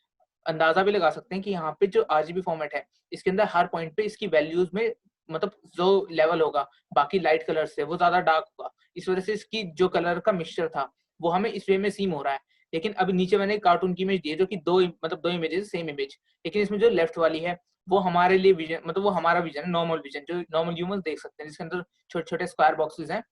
अंदाजा भी लगा सकते हैं कि यहाँ पे जो आरजीबी फॉर्मेट है इसके अंदर हर पॉइंट पे इसकी वैल्यूज में मतलब जो लेवल होगा बाकी लाइट कलर से वो ज्यादा डार्क होगा। इस वजह से इसकी जो कलर का मिक्सचर था वो हमें इस वे में सीम हो रहा है। लेकिन अभी नीचे मैंने कार्टून की इमेज दी है जो कि दो इमेजेस सेम इमेज, लेकिन इसमें जो लेफ्ट वाली है वो हमारे लिए विजन मतलब वो हमारा विजन नॉर्मल विजन जो नॉर्मल ह्यूमन देख सकते हैं, जिसके अंदर छोटे छोटे स्क्वायर बॉक्सेस हैं।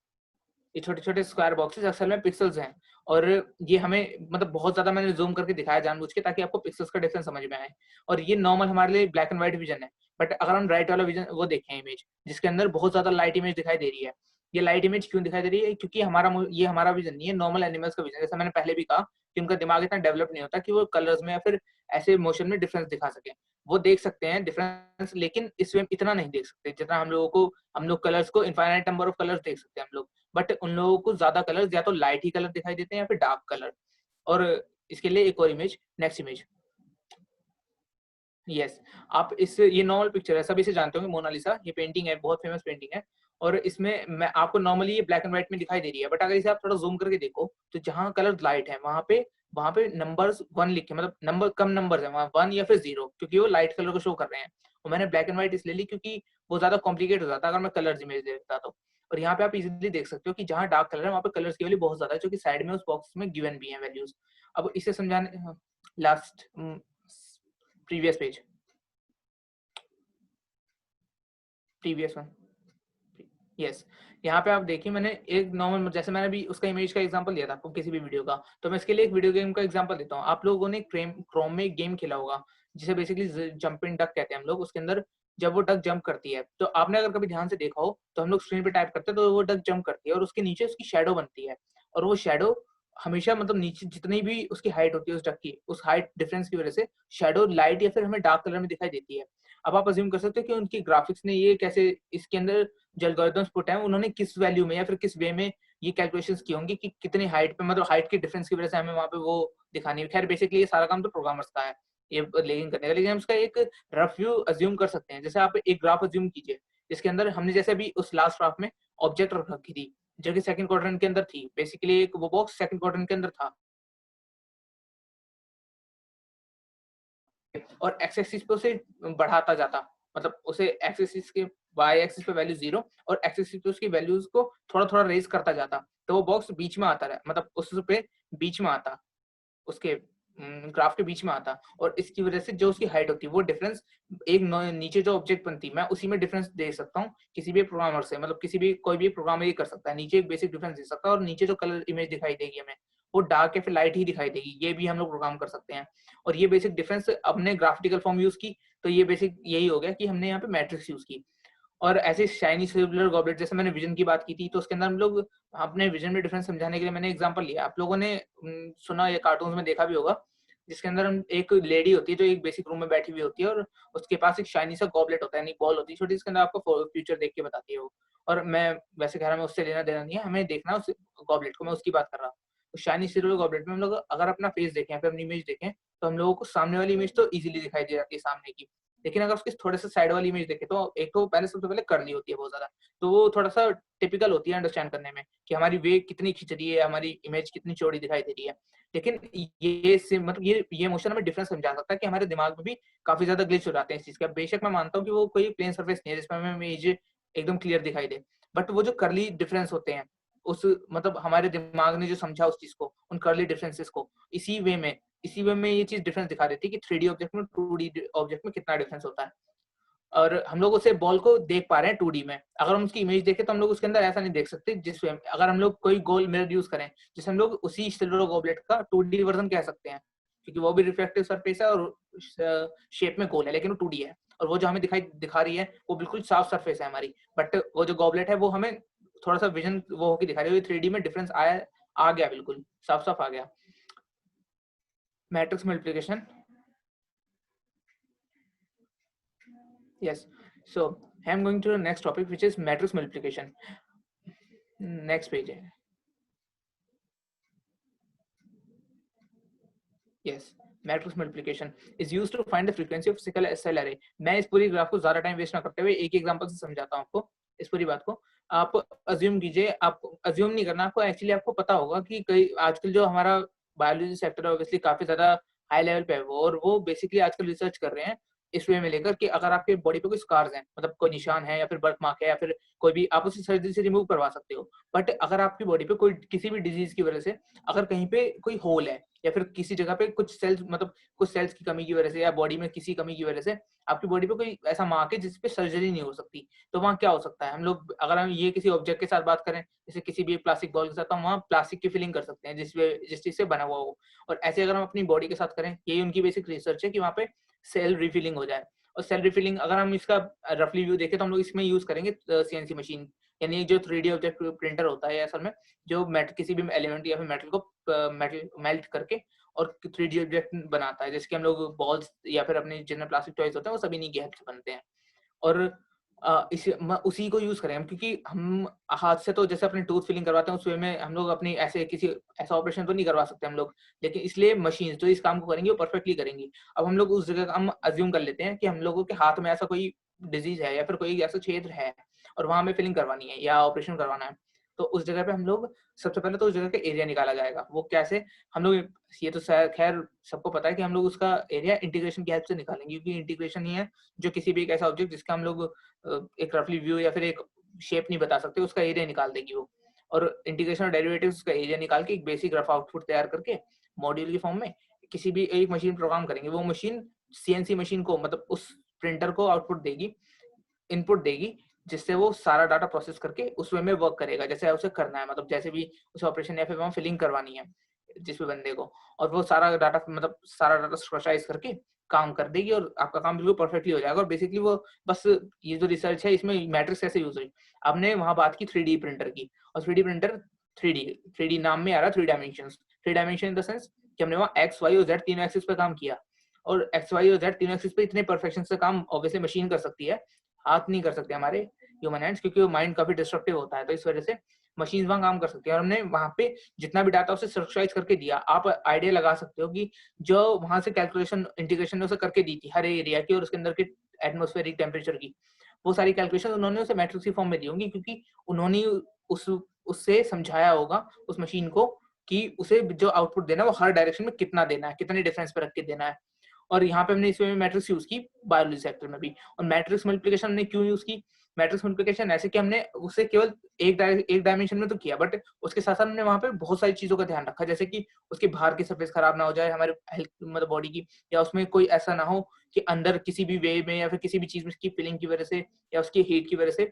ये छोटे छोटे स्क्वायर बॉक्सेस असल में पिक्सल्स हैं, और ये हमें मतलब बहुत ज्यादा मैंने जूम करके दिखाया जानबूझ के ताकि आपको पिक्सल्स का डिफरेंस समझ में आए। और ये नॉर्मल हमारे लिए ब्लैक एंड व्हाइट विजन है, बट अगर हम राइट वाला विजन वो देखें इमेज जिसके अंदर बहुत ज्यादा लाइट इमेज दिखाई दे रही है, ये लाइट इमेज क्यों दिखाई दे रही है? क्योंकि ये हमारा विजन नहीं है, नॉर्मल एनिमल्स का विजन। जैसा मैंने पहले भी कहा कि उनका दिमाग इतना डेवलप नहीं होता कि वो कलर्स में या फिर ऐसे मोशन में डिफरेंस दिखा सके। वो देख सकते हैं डिफरेंस, लेकिन इसमें इतना नहीं देख सकते जितना हम लोग कलर्स को इनफाइनाइट नंबर ऑफ कलर्स देख सकते हैं हम लोग। बट उन लोगों को ज्यादा कलर्स या तो लाइट ही कलर दिखाई देते हैं या फिर डार्क कलर। और इसके लिए एक और इमेज, नेक्स्ट इमेज, यस आप इस ये नॉर्मल पिक्चर है, सभी से जानते होंगे मोनालिसा, ये पेंटिंग है, बहुत फेमस पेंटिंग है। और इसमें मैं आपको नॉर्मली ये ब्लैक एंड व्हाइट में दिखाई दे रही है, बट अगर इसे आप थोड़ा जूम करके देखो तो जहाँ कलर लाइट है वहां पे नंबर्स 1 लिखे, मतलब नंबर कम नंबर्स है वहाँ 1 या फिर 0, क्योंकि वो लाइट कलर को शो कर रहे हैं। और मैंने ब्लैक एंड व्हाइट इसलिए ली क्योंकि वो ज्यादा कॉम्प्लिकेट हो जाता अगर मैं कलर्स इमेज देखता तो। और यहाँ पे आप इजीली देख सकते हो कि जहाँ डार्क कलर है वहाँ पे कलर्स की वैल्यू बहुत ज्यादा है, जो कि साइड में उस बॉक्स में गिवन भी है वैल्यूज। अब इसे समझाने, last previous page, previous one, yes यहाँ पे आप देखिए मैंने एक नॉर्मल जैसे मैंने भी उसका इमेज का एग्जांपल दिया था आपको किसी भी वीडियो का, तो मैं इसके लिए एक वीडियो गेम का एग्जांपल देता हूँ। आप लोगों ने क्रोम में एक गेम खेला होगा जिसे बेसिकली जंपिंग डक कहते हैं हम लोग। उसके अंदर जब वो डक जंप करती है तो आपने अगर कभी ध्यान से देखा हो तो हम लोग स्क्रीन पे टाइप करते हैं तो वो डक जंप करती है और उसके नीचे उसकी शेडो बनती है। और वो शेडो हमेशा मतलब नीचे जितनी भी उसकी हाइट होती है उस डक की, उस हाइट डिफरेंस की वजह से शेडो लाइट या फिर हमें डार्क कलर में दिखाई देती है। अब आप अज्यूम कर सकते हो कि उनकी ग्राफिक्स ने ये कैसे इसके अंदर जो एल्गोरिथम्स पुट है उन्होंने किस वैल्यू में या फिर किस वे में ये कैलकुलेशंस की होंगी कि कितनी हाइट पे मतलब हाइट की डिफरेंस की वजह से हमें वहां पे वो दिखानी है। खैर बेसिकली ये सारा काम तो प्रोग्रामर्स का है ये लेगिंग करने का, लेकिन हम इसका एक रफ व्यू अज्यूम कर सकते हैं। जैसे आप एक ग्राफ अज्यूम कीजिए जिसके अंदर हमने जैसे अभी उस लास्ट ग्राफ में ऑब्जेक्ट रख रखी थी जो कि सेकंड क्वाड्रेंट के अंदर थी। बेसिकली एक वो बॉक्स सेकंड क्वाड्रेंट के अंदर था और एक्स एक्सिस पे उसे बढ़ाता जाता, मतलब उसे एक्स एक्सिस के वाई एक्सिस पे वैल्यू 0 और एक्स एक्सिस पे उसकी वैल्यूज को थोड़ा थोड़ा रेज करता जाता, तो वो बॉक्स बीच में आता रहा, मतलब उस पे बीच में आता, उसके ग्राफ के बीच में आता। और इसकी वजह से जो उसकी हाइट होती है वो डिफरेंस एक नीचे जो ऑब्जेक्ट बनती है मैं उसी में डिफरेंस दे सकता हूँ किसी भी प्रोग्रामर से, मतलब किसी भी कोई भी प्रोग्रामर ये कर सकता है, नीचे एक बेसिक डिफरेंस दे सकता है और नीचे जो कलर इमेज दिखाई देगी हमें वो डार्क या फिर लाइट ही दिखाई देगी, ये भी हम लोग प्रोग्राम कर सकते हैं। और ये बेसिक डिफरेंस अपने ग्राफिकल फॉर्म यूज की तो ये बेसिक यही हो गया कि हमने यहाँ पे मैट्रिक्स यूज की। और ऐसे शाइनी सिल्वर गॉबलेट, जैसे मैंने विजन की बात की थी, तो उसके अंदर हम लोग अपने विजन में डिफरेंस समझाने के लिए मैंने एग्जांपल लिया। आप लोगों ने सुना या कार्टून्स में देखा भी होगा, जिसके अंदर हम एक लेडी होती है जो एक बेसिक रूम में बैठी हुई होती है और उसके पास एक शाइनी सा गॉबलेट होता है, यानी बॉल होती है छोटी, जिसके अंदर आपको फ्यूचर देख के बताती है वो। और मैं वैसे कह रहा, मैं उससे लेना देना नहीं है, हमें देखना उस गॉबलेट को, मैं उसकी बात कर रहा हूँ। तो शाइनी सिल्वर गॉबलेट में हम लोग अगर अपना फेस देखें या फिर अपनी इमेज देखें, तो हम लोगों को सामने वाली इमेज तो इजीली दिखाई दे जाती है सामने की, लेकिन अगर उसके थोड़े से साइड वाली इमेज देखें तो एक तो पहले सबसे पहले कर्ली होती है बहुत ज्यादा, तो वो थोड़ा सा टिपिकल होती है अंडरस्टैंड करने में कि हमारी वेव कितनी खिंच रही है, हमारी इमेज कितनी चौड़ी दिखाई दे रही है। लेकिन मतलब ये मोशन हमें डिफरेंस समझा सकता है कि हमारे दिमाग में भी काफी ज्यादा ग्लिच हो जाते हैं इस चीज का। बेशक मैं मानता हूँ कि वो कोई प्लेन सरफेस नहीं है जिसमें हमें इमेज एकदम क्लियर दिखाई दे, बट वो जो कर्ली डिफरेंस होते हैं, उस मतलब हमारे दिमाग ने जो समझा उस चीज को, उन कर्ली डिफरेंसेस को, इसी वे में ये चीज डिफरेंस दिखा देती है कि 3D ऑब्जेक्ट में 2D ऑब्जेक्ट में कितना डिफरेंस होता है। और हम लोग उसे बॉल को देख पा रहे हैं 2D में, अगर हम उसकी इमेज देखें तो हम लोग उसके अंदर ऐसा नहीं देख सकते। जिस वे अगर हम लोग कोई गोल मिरर यूज करें, जिसे हम लोग उसी सिल्वर गॉबलेट का 2D वर्जन कह सकते हैं, क्योंकि वो भी रिफ्लेक्टिव सरफेस है और शेप में गोल है, लेकिन वो 2D है। और वो जो हमें दिखा रही है वो बिल्कुल साफ सरफेस है हमारी, बट वो जो गॉबलेट है वो हमें थोड़ा सा विजन वो होकर दिखा रही है। 3D में डिफरेंस आ गया, बिल्कुल साफ साफ आ गया। Matrix multiplication, yes, so I'm going to the next topic, which is matrix multiplication. Next page है, yes, matrix multiplication is used to find the frequency of single cell array. मैं इस पूरी ग्राफ को ज्यादा टाइम वेस्ट ना करते हुए एक एग्जांपल से समझाता हूँ आपको इस पूरी बात को। आप अज्यूम कीजिए, आप अज्यूम नहीं करना, आपको एक्चुअली आपको पता होगा कि कई आजकल जो हमारा बायोलॉजी सेक्टर है ऑब्वियसली काफी ज्यादा हाई लेवल पे है वो, और वो बेसिकली आजकल रिसर्च कर रहे हैं इस वे में लेकर कि अगर आपके बॉडी पे कोई स्कार्स हैं, मतलब कोई निशान है या फिर बर्थ मार्क है या फिर कोई भी, आप उसे सर्जरी से रिमूव करवा सकते हो। बट अगर आपकी बॉडी पे कोई किसी भी डिजीज की वजह से अगर कहीं पे कोई होल है या फिर किसी जगह पे कुछ सेल्स, मतलब कुछ सेल्स की कमी की वजह से या बॉडी में किसी कमी की वजह से आपकी बॉडी पे कोई ऐसा मार्क है जिस पे सर्जरी नहीं हो सकती, तो वहाँ क्या हो सकता है? हम लोग अगर हम ये किसी ऑब्जेक्ट के साथ बात करें, जैसे किसी भी प्लास्टिक बॉल के साथ, तो हम वहाँ प्लास्टिक की फिलिंग कर सकते हैं जिस चीज से बना हुआ हो। और ऐसे अगर हम अपनी बॉडी के साथ करें, यही उनकी बेसिक रिसर्च है कि वहाँ पे सेल रिफिलिंग हो जाए। और सेल रिफिलिंग अगर हम इसका रफली व्यू देखें तो हम लोग इसमें यूज करेंगे सीएनसी मशीन, यानी जो 3D ऑब्जेक्ट प्रिंटर होता है असल में, जो किसी भी एलिमेंट या फिर मेटल को मेल्ट करके और 3D ऑब्जेक्ट बनाता है, जैसे कि हम लोग बॉल्स या फिर अपने जितने प्लास्टिक टॉयज होते हैं वो सभी इन्हीं के हेल्प से बनते हैं। और उसी को यूज करें हम, क्योंकि हम हाथ से तो जैसे अपने टूथ फिलिंग करवाते हैं उस वे में हम लोग अपनी ऐसे किसी ऐसा ऑपरेशन तो नहीं करवा सकते हम लोग, लेकिन इसलिए मशीन जो इस काम को करेंगी वो परफेक्टली करेंगी। अब हम लोग उस जगह हम अज्यूम कर लेते हैं कि हम लोगों के हाथ में ऐसा कोई डिजीज है या फिर कोई ऐसा क्षेत्र है और वहां हमें फिलिंग करवानी है या ऑपरेशन करवाना है, तो उस जगह पे हम लोग सबसे पहले तो उस जगह का एरिया निकाला जाएगा। वो कैसे? हम लोग, ये तो खैर सबको पता है कि हम लोग उसका एरिया इंटीग्रेशन की हेल्प से निकालेंगे, क्योंकि इंटीग्रेशन ही है जो किसी भी एक ऐसा ऑब्जेक्ट जिसका हम लोग एक रफली व्यू या फिर एक शेप नहीं बता सकते, उसका एरिया निकाल देगी वो। और इंटीग्रेशन और डेरिवेटिव्स का एरिया निकाल के एक बेसिक रफ आउटपुट तैयार करके मॉड्यूल की फॉर्म में किसी भी एक मशीन प्रोग्राम करेंगे। वो मशीन सीएनसी मशीन को, मतलब उस प्रिंटर को आउटपुट देगी, इनपुट देगी, जिससे वो सारा डाटा प्रोसेस करके उस वे में वर्क करेगा जैसे उसे करना है, मतलब जैसे भी उसे ऑपरेशन या फिर वहाँ फिलिंग करवानी है जिस भी बंदे को, और वो सारा डाटा मतलब सारा डाटा स्ट्रक्चराइज करके काम कर देगी और आपका काम बिल्कुल परफेक्टली हो जाएगा। और बेसिकली वो बस ये जो रिसर्च है इसमें मैट्रिक्स कैसे यूज हुई, आपने वहां बात की 3D प्रिंटर की, और 3D प्रिंटर 3D नाम में आ रहा 3 डायमेंशन इन द सेंस कि हमने वहाँ एक्स वाई और जेड तीनों एक्सिस पे काम किया, और एक्स वाई और जेड तीनों एक्सिस पे इतने परफेक्शन से काम ऑब्वियसली मशीन कर सकती है, हाथ नहीं कर सकते हमारे ह्यूमन हैंड्स, क्योंकि वो माइंड काफी डिस्ट्रक्टिव होता है, तो इस वजह से मशीन वहां काम कर सकती है। और हमने वहां पे जितना भी डाटा उसे स्ट्रक्चराइज करके दिया, आप आइडिया लगा सकते हो कि जो वहां से कैलकुलेशन इंटीग्रेशन ने उसे करके दी थी हर एरिया की और उसके अंदर के एटमॉस्फेरिक टेम्परेचर की, वो सारी कैलकुलेशन उन्होंने उसे मैट्रिक्स की फॉर्म में दी होंगी, क्योंकि उन्होंने उससे समझाया होगा उस मशीन को कि उसे जो आउटपुट देना है वो हर डायरेक्शन में कितना देना है, कितने डिफरेंस पे रख के देना है। और यहाँ पे हमने इसमें मैट्रिक्स यूज की बायोलॉजी सेक्टर में भी। और मैट्रिक्स मल्टीप्लिकेशन हमने क्यों यूज की? मैट्रिक्स मल्टीप्लिकेशन ऐसे कि हमने उसे केवल एक डायमेंशन में तो किया, बट उसके साथ साथ हमने वहाँ पे बहुत सारी चीजों का ध्यान रखा, जैसे कि उसके बाहर की सरफेस खराब ना हो जाए हमारे हेल्थ मतलब बॉडी की, या उसमें कोई ऐसा ना हो कि अंदर किसी भी वे में या फिर किसी भी चीज में की फिलिंग की वजह से या उसकी हीट की वजह से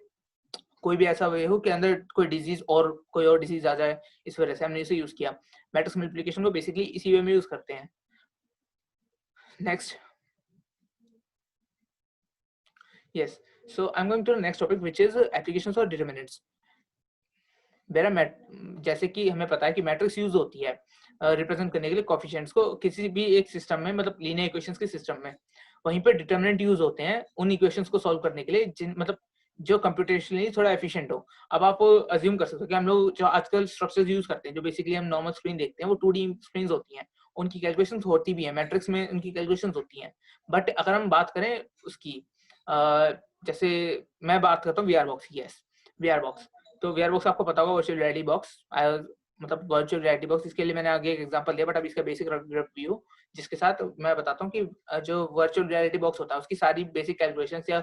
कोई भी ऐसा वे हो कि अंदर कोई डिजीज और कोई और डिजीज आ जाए, इस वजह से हमने इसे यूज किया। मैट्रिक्स मल्टीप्लिकेशन को बेसिकली इसी वे में यूज करते हैं। Next, yes, So I'm going to the next topic, which is applications of determinants. जैसे कि हमें पता है कि मैट्रिक्स यूज होती है रिप्रेजेंट करने के लिए कोफिशिएंट्स को किसी भी एक सिस्टम में, मतलब लीनियर इक्वेशंस के सिस्टम में। वहीं पे डिटरमिनेंट यूज होते हैं उन इक्वेशंस को सॉल्व करने के लिए जिन मतलब जो कंप्यूटेशनली थोड़ा एफिशिएंट हो। अब आप अज्यूम कर सकते हो कि हम लोग जो आजकल स्ट्रक्चर्स यूज करते हैं, जो बेसिकली हम नॉर्मल स्क्रीन देखते हैं, वो 2D स्क्रीन्स होती हैं, उनकी कैलकुलेशंस होती भी है, मैट्रिक्स में उनकी कैलकुलेशंस होती हैं। बट अगर हम बात करें उसकी जैसे मैं बात करता हूँ VR box, yes VR box. तो वीआर बॉक्स आपको पता होगा, वर्चुअल रियलिटी बॉक्स, मतलब वर्चुअल रियलिटी बॉक्स, इसके लिए मैंने आगे एक एग्जांपल दिया, बट अब इसका बेसिक रिव्यू जिसके साथ मैं बताता हूँ कि जो वर्चुअल रियलिटी बॉक्स होता है उसकी सारी बेसिक कैलकुलेशंस या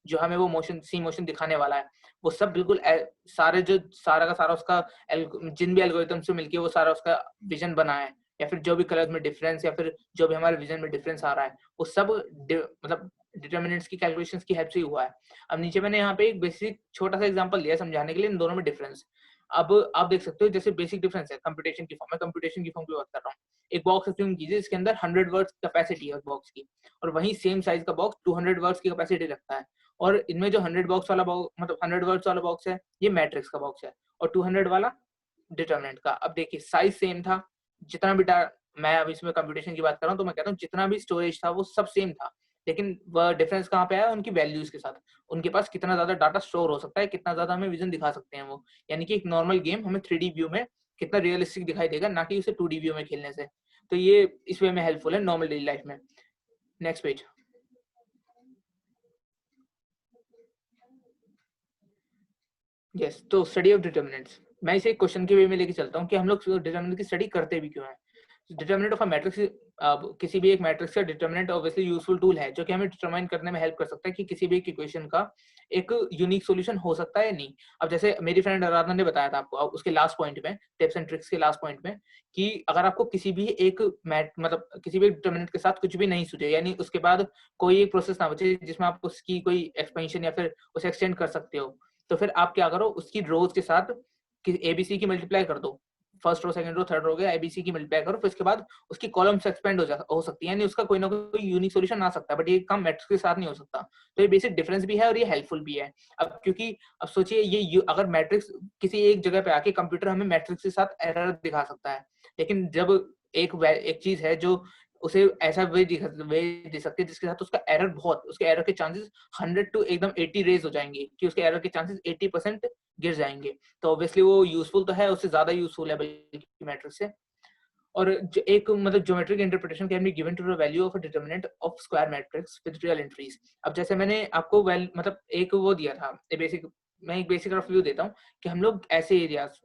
जो हमें वो मोशन सी मोशन दिखाने वाला है, वो सब बिल्कुल सारे जो सारा का सारा उसका जिन भी एल्गोरिथम से मिलके वो सारा उसका विजन बना है, या फिर जो भी कलर्स में डिफरेंस या फिर जो भी हमारे विजन में डिफरेंस आ रहा है, वो सब मतलब डिटरमिनेंट्स की कैलकुलेशंस की हेल्प से ही हुआ है। अब नीचे मैंने यहाँ पे एक बेसिक छोटा सा एग्जांपल लिया समझाने के लिए इन दोनों में डिफरेंस। अब आप देख सकते हो जैसे बेसिक डिफरेंस है कंप्यूटेशन की फॉर्म में, कंप्यूटेशन की फॉर्म की बात कर रहा हूँ। एक बॉक्स अज्यूम कीजिए जिसके अंदर 100 वर्ड्स कैपेसिटी है उस बॉक्स की, और वही सेम साइज का बॉक्स 200 वर्ड्स की कैपेसिटी रखता है। और इनमें जो 100 बॉक्स वाला बॉक्स मतलब 100 वर्ड्स वाला बॉक्स है ये मैट्रिक्स का बॉक्स है, और 200 वाला डिटरमिनेंट का। अब देखिए साइज सेम था, जितना भी मैं अब इसमें कंप्यूटेशन की बात कर रहा हूँ तो मैं कहता हूँ जितना भी स्टोरेज था वो सब सेम था, लेकिन वह डिफरेंस कहाँ पे आया, उनकी वैल्यूज के साथ। उनके पास कितना ज्यादा डाटा स्टोर हो सकता है, कितना ज्यादा हमें विजन दिखा सकते हैं वो, यानी कि एक नॉर्मल गेम हमें 3D व्यू में कितना रियलिस्टिक दिखाई देगा, ना कि उसे 2D व्यू में खेलने से। तो ये इस वे में हेल्पफुल है नॉर्मल डेली लाइफ में। Next page. यस, तो स्टडी ऑफ डिटरमिनेंट्स, मैं इसे एक क्वेश्चन के वे में लेके चलता हूँ कि हम लोग डिटरमिनेंट की स्टडी करते भी क्यों हैं। डिटरमिनेंट ऑफ अ मैट्रिक्स, किसी भी एक मैट्रिक्स का डिटरमिनेंट ऑब्वियसली यूजफुल टूल है जो कि हमें डिटरमाइन करने में हेल्प कर सकता है कि किसी भी एक इक्वेशन का एक यूनिक सॉल्यूशन हो सकता है या नहीं। अब जैसे मेरी फ्रेंड आराधना ने बताया था आपको उसके लास्ट पॉइंट में, टिप्स एंड ट्रिक्स के लास्ट पॉइंट में, कि अगर आपको किसी भी एक मतलब किसी भी डिटरमिनेंट के साथ कुछ भी नहीं सूझे, यानी उसके बाद कोई एक प्रोसेस ना बचे जिसमें आप उसकी कोई एक्सपेंशन या फिर उसे एक्सटेंड कर सकते हो, तो फिर आप क्या करो, उसकी रोज के साथ एबीसी की मल्टीप्लाई कर दो, first row second row third row गया, एबीसी की मल्टीप्लाई करो, फिर उसके बाद उसकी कॉलम्स एक्सपेंड हो सकती है, यानी उसका कोई ना कोई यूनिक सॉल्यूशन आ सकता है, बट ये काम मैट्रिक्स के साथ नहीं हो सकता। तो ये बेसिक डिफरेंस भी है और ये हेल्पफुल भी है। अब क्योंकि अब सोचिए ये अगर मैट्रिक्स किसी एक जगह पे आके कंप्यूटर हमें मैट्रिक्स के साथ एरर दिखा सकता है, लेकिन जब एक चीज है जो उसे ऐसा वे दे सकती है जिसके साथ उसका एरर बहुत, उसके एरर के चांसेस 100 टू एकदम 80 रेज हो जाएंगे, कि उसके एरर के चांसेस 80% गिर जाएंगे, तो ऑब्वियसली वो यूजफुल तो है, उससे ज्यादा यूजफुल है बल्कि मैट्रिक्स से। और एक मतलब geometric interpretation can be given to the value of a determinant of square matrix with real entries. अब जैसे मैंने आपको मतलब एक वो दिया था, मैं एक बेसिक रफ व्यू देता हूँ कि हम लोग ऐसे एरियाज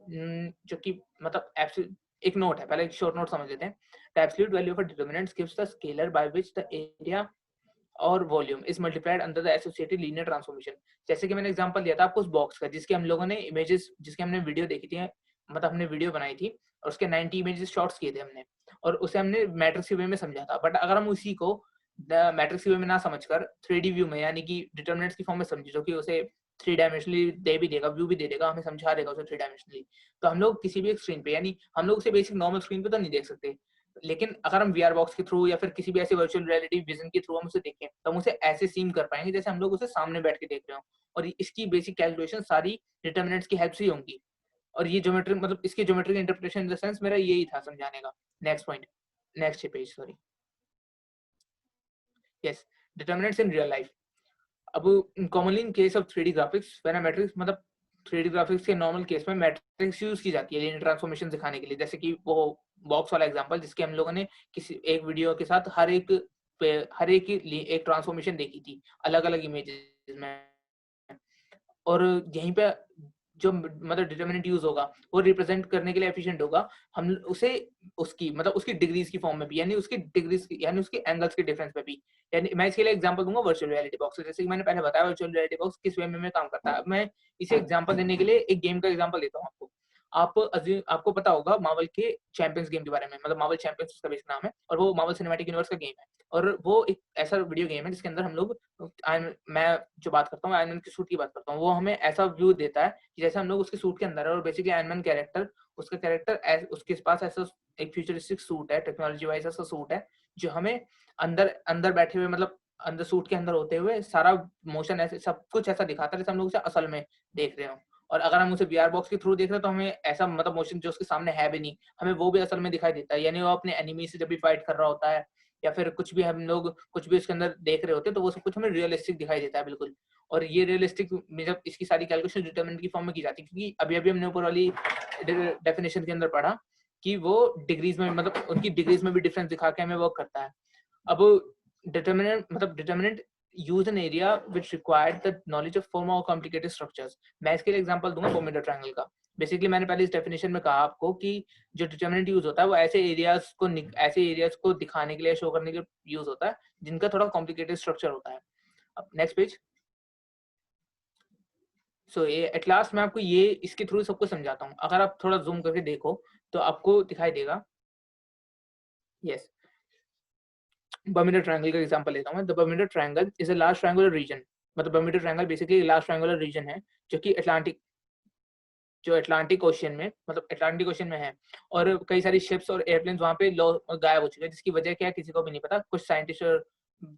जो कि मतलब एक नोट है, पहले एक शॉर्ट नोट समझ लेते हैं। The absolute value of a determinant gives the scalar by which the area और volume is multiplied under the associated linear transformation. जैसे कि मैंने एग्जांपल दिया था आपको उस बॉक्स का जिसके हम लोगों ने इमेजेस, जिसके हमने वीडियो देखी थी, मतलब हमने वीडियो बनाई थी और उसके 90 इमेजेस शॉट्स किए थे हमने, और उसे हमने मैट्रिक्स के वे में समझा था। बट अगर हम उसी को मैट्रिक्स के वे में ना समझकर 3D व्यू में यानी कि डिटरमिनेंट्स की फॉर्म में समझे, जो कि उसे 3 डायमेंशनली दे भी देगा, व्यू भी दे देगा, हमें समझा देगा उसे 3 डायमेंशनली, तो हम लोग किसी भी एक स्क्रीन पे, यानी हम लोग उसे बेसिक नॉर्मल स्क्रीन पे तो नहीं देख सकते, लेकिन अगर हम वीआर बॉक्स के थ्रू या फिर किसी भी ऐसे वर्चुअल रियलिटी विजन के थ्रू हम उसे देखें तो हम उसे ऐसे सीम कर पाएंगे जैसे हम लोग उसे सामने बैठ के देख रहे हो, और इसकी बेसिक कैलकुलेशन सारी डिटरमिनेंट्स की हेल्प से ही होंगी। और ये ज्योमेट्रिक मतलब इसकी geometric interpretation in the sense मेरा यही था समझाने का। Next point, next page, sorry. Yes, determinants in real life. अब commonly in case of 3D graphics when a matrix, मतलब 3D ग्राफिक्स के नॉर्मल केस में मैट्रिक्स यूज की जाती है लीनियर ट्रांसफॉर्मेशन दिखाने के लिए, जैसे कि वो बॉक्स वाला एग्जांपल जिसके हम लोगों ने किसी एक वीडियो के साथ हर एक की एक ट्रांसफॉर्मेशन देखी थी अलग अलग इमेजेस में। और यहीं पे जो मतलब डिटरमिनेंट यूज होगा वो रिप्रेजेंट करने के लिए एफिशिएंट होगा, हम उसे उसकी मतलब उसकी डिग्रीज की फॉर्म में भी, यानी उसकी डिग्रीज यानी उसके एंगल्स के डिफरेंस में भी। यानी मैं इसके लिए एग्जांपल दूंगा वर्चुअल रियलिटी बॉक्स, जैसे कि मैंने पहले बताया वर्चुअल रियलिटी बॉक्स किस वे में काम करता है। अब मैं इसे एग्जांपल देने के लिए एक गेम का एग्जांपल देता हूँ आपको। आपको पता होगा मार्वल के चैंपियंस गेम के बारे में, मतलब मार्वल चैंपियंस उसका बेसिक नाम है, और वो मार्वल सिनेमैटिक यूनिवर्स का गेम है, और वो एक ऐसा वीडियो गेम है जिसके अंदर हम लोग मैं जो बात करता हूँ आयरन मैन के सूट की बात करता हूँ, वो हमें ऐसा व्यू देता है कि जैसे हम लोग उसके सूट के अंदर है, और बेसिकली आयरन मैन कैरेक्टर उसका कैरेक्टर उसके पास ऐसा एक फ्यूचरिस्टिक सूट है, टेक्नोलॉजी वाइज ऐसा सूट है जो हमें अंदर बैठे हुए मतलब अंदर सूट के अंदर होते हुए सारा मोशन ऐसे सब कुछ ऐसा दिखाता है जैसे हम लोग उसे असल में देख रहे हो। और अगर हम उसे वीआर बॉक्स के थ्रू देख रहे हैं तो हमें ऐसा मतलब मोशन जो उसके सामने है भी नहीं, हमें वो भी असल में दिखाई देता है। यानी वो अपने एनिमी से जब भी फाइट कर रहा होता है या फिर कुछ भी हम लोग कुछ भी उसके अंदर देख रहे होते हैं तो वो सब कुछ हमें रियलिस्टिक दिखाई देता है बिल्कुल। और ये रियलिस्टिक में जब इसकी सारी कैलकुलेशन डिटरमिनेंट की फॉर्म में की जाती है, क्योंकि अभी हमने ऊपर वाली डेफिनेशन के अंदर पढ़ा कि वो डिग्रीज में मतलब उनकी डिग्रीज में भी डिफरेंस दिखा के हमें वर्क करता है। अब determinant use an area which required the knowledge of form और कॉम्प्लिकेटेड स्ट्रक्चर्स। मैं इसके लिए एग्जांपल दूंगा बर्मुडा ट्रायंगल का। बेसिकली मैंने पहले इस डेफिनेशन में कहा आपको कि जो डिटरमिनेंट यूज होता है वो ऐसे एरियाज को दिखाने के लिए, शो करने के लिए यूज होता है जिनका थोड़ा कॉम्प्लिकेटेड स्ट्रक्चर होता है। अब नेक्स्ट पेज। सो ये एट लास्ट मैं आपको ये इसके थ्रू सबको समझाता हूँ। अगर आप थोड़ा जूम करके देखो तो आपको दिखाई देगा। यस, बर्मुडा ट्रायंगल का एग्जांपल लेता हूं मैं। The Bermuda triangle is a large triangular region. मतलब Bermuda triangle basically large triangular region है जो कि अटलांटिक ओशियन में है। और कई सारी शिप्स और एयरप्लेन्स वहां पे गायब हो चुके हैं, जिसकी वजह क्या है किसी को भी नहीं पता। कुछ साइंटिस्ट और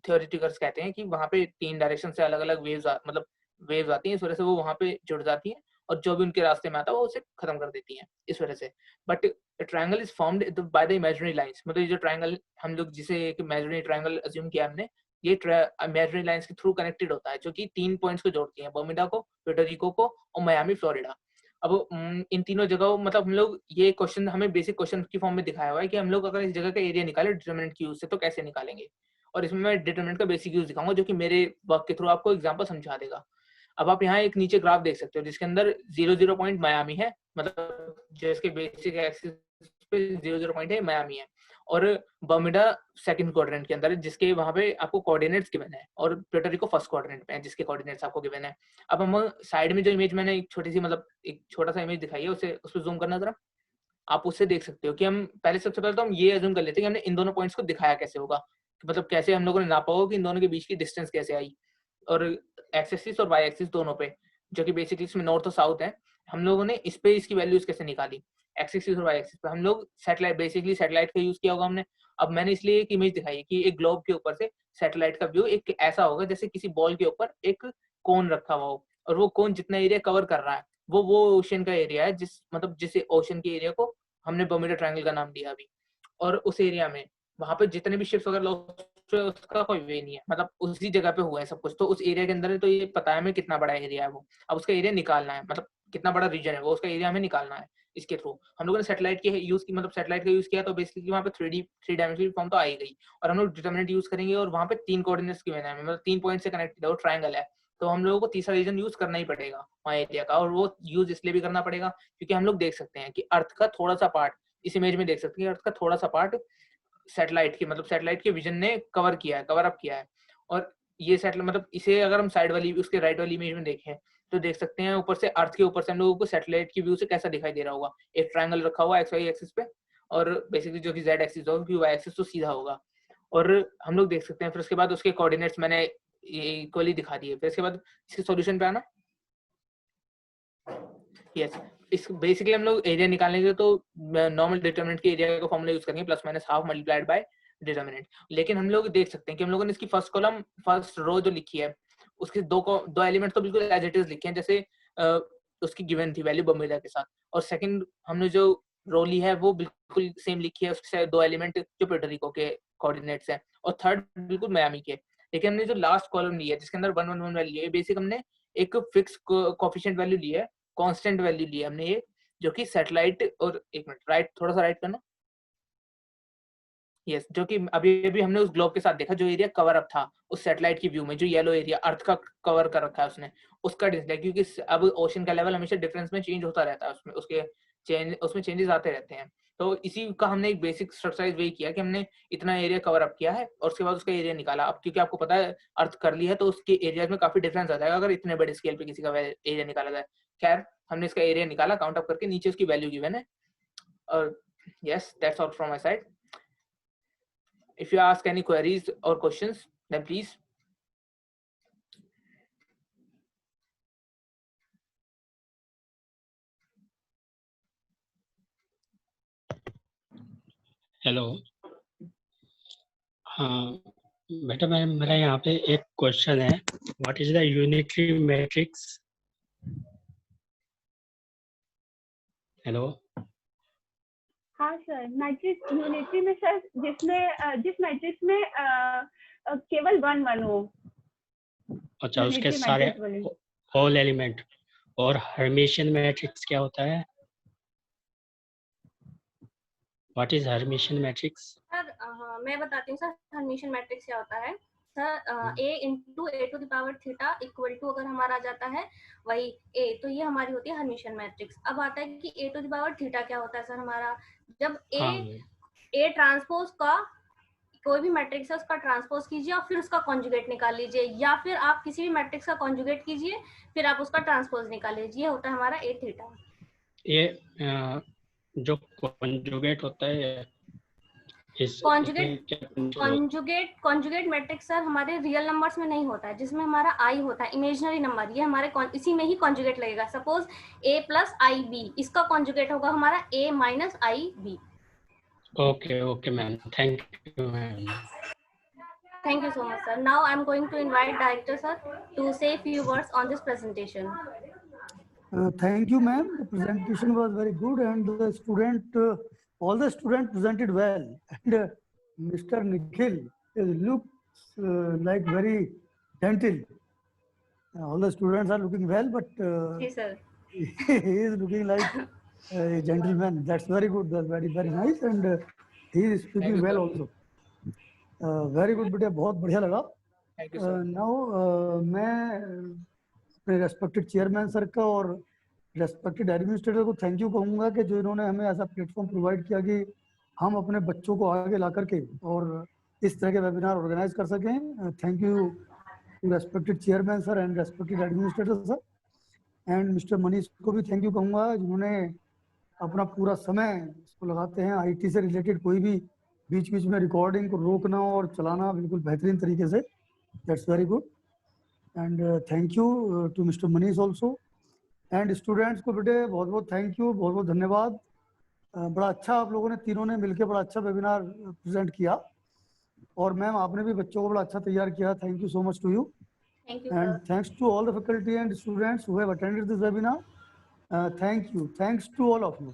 थ्योरेटिकर्स कहते हैं कि वहां पे 3 डायरेक्शन से अलग अलग वेव्स आती हैं, इस वजह से वो वहां पे जुड़ जाती हैं और जो भी उनके रास्ते में आता है वो उसे खत्म कर देती हैं इस वजह से। But triangle is formed by the imaginary lines. मतलब ये जो ट्रायंगल हम लोग जिसे एक इमेजिनरी ट्रायंगल अज्यूम किया हमने, ये इमेजिनरी लाइंस के थ्रू कनेक्टेड होता है जो कि 3 पॉइंट्स को जोड़ती हैं, बर्मुडा को, प्यूर्टो रिको को और मियामी फ्लोरिडा। अब इन तीनों जगहों मतलब हम लोग ये क्वेश्चन हमें बेसिक क्वेश्चन की फॉर्म में दिखाया हुआ है कि हम लोग अगर इस जगह का एरिया निकाले डिटरमिनेंट की यूज से तो कैसे निकालेंगे। और इसमें मैं डिटरमिनेंट का बेसिक यूज दिखाऊंगा जो कि मेरे वर्क के थ्रू आपको एग्जांपल समझा देगा। अब आप यहाँ एक नीचे ग्राफ देख सकते हो जिसके अंदर 0 पॉइंट मियामी है, मतलब जो इसके बेसिक एक्सिस पे 0 पॉइंट है मियामी है। और बर्मुडा सेकंड क्वाड्रेंट के अंदर है जिसके वहां पे आपको कोऑर्डिनेट्स गिवन है, और प्यूर्टो रिको फर्स्ट क्वाड्रेंट में है जिसके कोऑर्डिनेट्स आपको गिवन है। अब हम साइड में जो इमेज मैंने एक छोटी सी मतलब एक छोटा सा इमेज दिखाई है उसे उस पर जूम करना जरा। आप उससे देख सकते हो कि हम पहले सबसे पहले तो हम ये अज्यूम कर लेते हैं कि हमने इन दोनों पॉइंट्स को दिखाया कैसे होगा, मतलब कैसे हम लोगों ने नापा होगा कि इन दोनों के बीच की डिस्टेंस कैसे आई। और एक्स एक्सिस और वाई एक्सिस दोनों पे, जो कि बेसिकली इसमें नॉर्थ और साउथ है, हम लोगों ने इस पे इसकी वैल्यूज कैसे निकाली एक्स एक्सिस और वाई एक्सिस पे। हम लोग सैटेलाइट का यूज किया होगा हमने। अब मैंने इसलिए एक इमेज दिखाई है कि एक ग्लोब के ऊपर से सैटेलाइट का व्यू एक ऐसा होगा जैसे किसी बॉल के ऊपर एक कोन रखा हुआ हो, और वो कोन जितना एरिया कवर कर रहा है वो ओशन का एरिया है, जिस ओशन के एरिया को हमने बर्मुडा ट्रायंगल का नाम दिया अभी। और उस एरिया में वहां पे जितने भी शिप्स वगैरह लॉस्ट हुए उसका कोई वे नहीं है, मतलब उसी जगह पे हुआ है सब कुछ। तो उस एरिया के अंदर है, तो ये पता है हमें कितना बड़ा एरिया है वो। अब उसका एरिया निकालना है, मतलब कितना बड़ा रीजन है वो, उसका एरिया हमें निकालना है। इसके थ्रू हम लोगों ने सैटेलाइट का यूज किया, तो बेसिकली वहाँ पे थ्री डायमेंशनल फॉर्म तो आ ही गई। और हम लोग डिटरमिनेंट यूज करेंगे और वहाँ पे 3 कोऑर्डिनेट्स गिवन है, मतलब 3 पॉइंट से कनेक्टेड है, वो ट्रायंगल है। तो हम लोगों को तीसरा रीजन यूज करना ही पड़ेगा वहाँ एरिया का। और वो यूज इसलिए भी करना पड़ेगा क्योंकि हम लोग देख सकते हैं कि अर्थ का थोड़ा सा पार्ट, इस इमेज में देख सकते हैं अर्थ का थोड़ा सा पार्ट सैटेलाइट के विजन ने कवर अप किया है। और ये सैटेलाइट मतलब इसे अगर हम साइड वाली उसके राइट वाली इमेज में देखें तो देख सकते हैं ऊपर से अर्थ के ऊपर से हम लोगों को सैटेलाइट की व्यू से कैसा दिखाई दे रहा होगा। एक ट्रायंगल रखा हुआ एक्स वाई एक्सिस पे, और बेसिकली जो कि जेड एक्सिस होगा क्योंकि वाई एक्सिस तो सीधा होगा। और हम लोग देख सकते हैं फिर उसके बाद उसके कोऑर्डिनेट्स मैंने इक्वली दिखा दिए। फिर उसके बाद इसके सॉल्यूशन पे आना। यस, इस बेसिकली हम लोग एरिया निकालने के तो नॉर्मल डिटरमिनेंट के एरिया का फॉर्मूला यूज करेंगे plus minus half multiplied by determinant. लेकिन हम लोग देख सकते हैं कि हम लोगों ने इसकी फर्स्ट रो जो लिखी है उसके दो एलिमेंट तो बिल्कुल एज इट इज लिखे हैं जैसे उसकी गिवन थी वैल्यू बर्मुडा के साथ। और सेकंड हमने जो रो ली है वो बिल्कुल सेम लिखी है, उसके दो एलिमेंट जो प्यूर्टो रिको के कोऑर्डिनेट्स हैं, और थर्ड बिल्कुल मियामी के। लेकिन हमने जो लास्ट कॉलम ली है जिसके अंदर 1 1 1 वैल्यू है, बेसिक हमने एक फिक्स कोएफिशिएंट वैल्यू ली है, कांस्टेंट वैल्यू ली है हमने ये, जो कि सैटेलाइट और एक मिनट राइट थोड़ा सा राइट करना। यस, जो कि अभी हमने उस ग्लोब के साथ देखा जो एरिया कवर अप था उस सैटेलाइट की व्यू में, जो येलो एरिया अर्थ का कवर कर रखा है उसने, उसका डिस्प्ले, क्योंकि अब ओशन का लेवल हमेशा डिफरेंस में चेंज होता रहता है, उसमें चेंजेस आते रहते हैं। तो इसी का हमने एक बेसिक स्ट्रक्चराइज वे किया कि हमने इतना एरिया कवर अप किया है और उसके बाद उसका एरिया निकाला। अब क्योंकि आपको पता है अर्थ कर ली है तो उसके एरियाज में काफी डिफरेंस आ जाएगा अगर इतने बड़े स्केल पे किसी का एरिया निकाला जाए। खैर, हमने इसका एरिया निकाला काउंट अप करके, नीचे उसकी वैल्यू गिवन है। और yes, that's all from my side. If you ask any queries or questions, then please. Hello, हाँ बेटा मेरा यहाँ पे एक क्वेश्चन है, what is the unitary matrix? Hello. हाँ सर, मैट्रिक्स यूनिटरी में सर जिस मैट्रिक्स में केवल 1 1 हो, अच्छा, उसके यूनिटरी सारे मैट्रिक्स बोले। Whole element. और हर्मिशियन मैट्रिक्स क्या होता है? What is Hermitian matrix? Sir मैं बताती हूँ सर, हर्मिशियन मैट्रिक्स क्या होता है। Sir a into a to the power theta equal to अगर हमारा आ जाता है वही a, तो ये हमारी होती है हर्मिशियन मैट्रिक्स। अब आता है कि a to the power theta क्या होता है सर हमारा, जब a ट्रांसपोज का कोई भी मैट्रिक्स है उसका ट्रांसपोज कीजिए और फिर उसका कॉन्जुगेट निकाल लीजिए, या फिर आप किसी भी मैट्रिक्स का कॉन्जुगेट कीजिए फिर आप उसका ट्रांसपोज निकाल लीजिए, ये होता है हमारा a थीटा। ये जो कॉन्जुगेट होता है कॉन्जुगेट मैट्रिक्स सर हमारे रियल नंबर्स में नहीं होता है, जिसमें हमारा आई होता है इमेजिनरी नंबर, ये हमारे इसी में ही कॉन्जुगेट लगेगा। Suppose a plus i b, इसका कॉन्जुगेट होगा हमारा a minus i b. Okay ma'am, thank you ma'am. Thank you so much, sir. Now I'm going to invite Director sir to say a few words on this presentation. Thank you, ma'am. The presentation was very good, and the all the students presented well. And Mr. Nikhil looks like very gentle. All the students are looking well, but Yes, sir. he is looking like a gentleman. That's very good. That's very nice, and he is speaking well also. Very good, बेटा, बहुत बढ़िया लगा. Thank you, sir. Now मैं अपने respected chairman sir का और respected administrator को thank you कहूँगा कि जो इन्होंने हमें ऐसा प्लेटफॉर्म प्रोवाइड किया कि हम अपने बच्चों को आगे ला करके और इस तरह के वेबिनार ऑर्गेनाइज कर सकें. Thank you to respected chairman sir and respected administrator sir. And mister Manish को भी थैंक यू कहूँगा, जिन्होंने अपना पूरा समय इसको लगाते हैं. IT से रिलेटेड कोई भी बीच बीच में रिकॉर्डिंग को रोकना और चलाना बिल्कुल बेहतरीन तरीके से. That's very good. And thank you to mister Manish also. And students को बेटे बहुत बहुत थैंक यू, बहुत बहुत धन्यवाद. बड़ा अच्छा आप लोगों ने तीनों ने मिलकर बड़ा अच्छा वेबिनार प्रेजेंट किया. और मैम आपने भी बच्चों को बड़ा अच्छा तैयार किया. Thank you so much to you. Thank you, and sir. Thanks to all the faculty and students who have attended this webinar. Thank you. Thanks to all of you.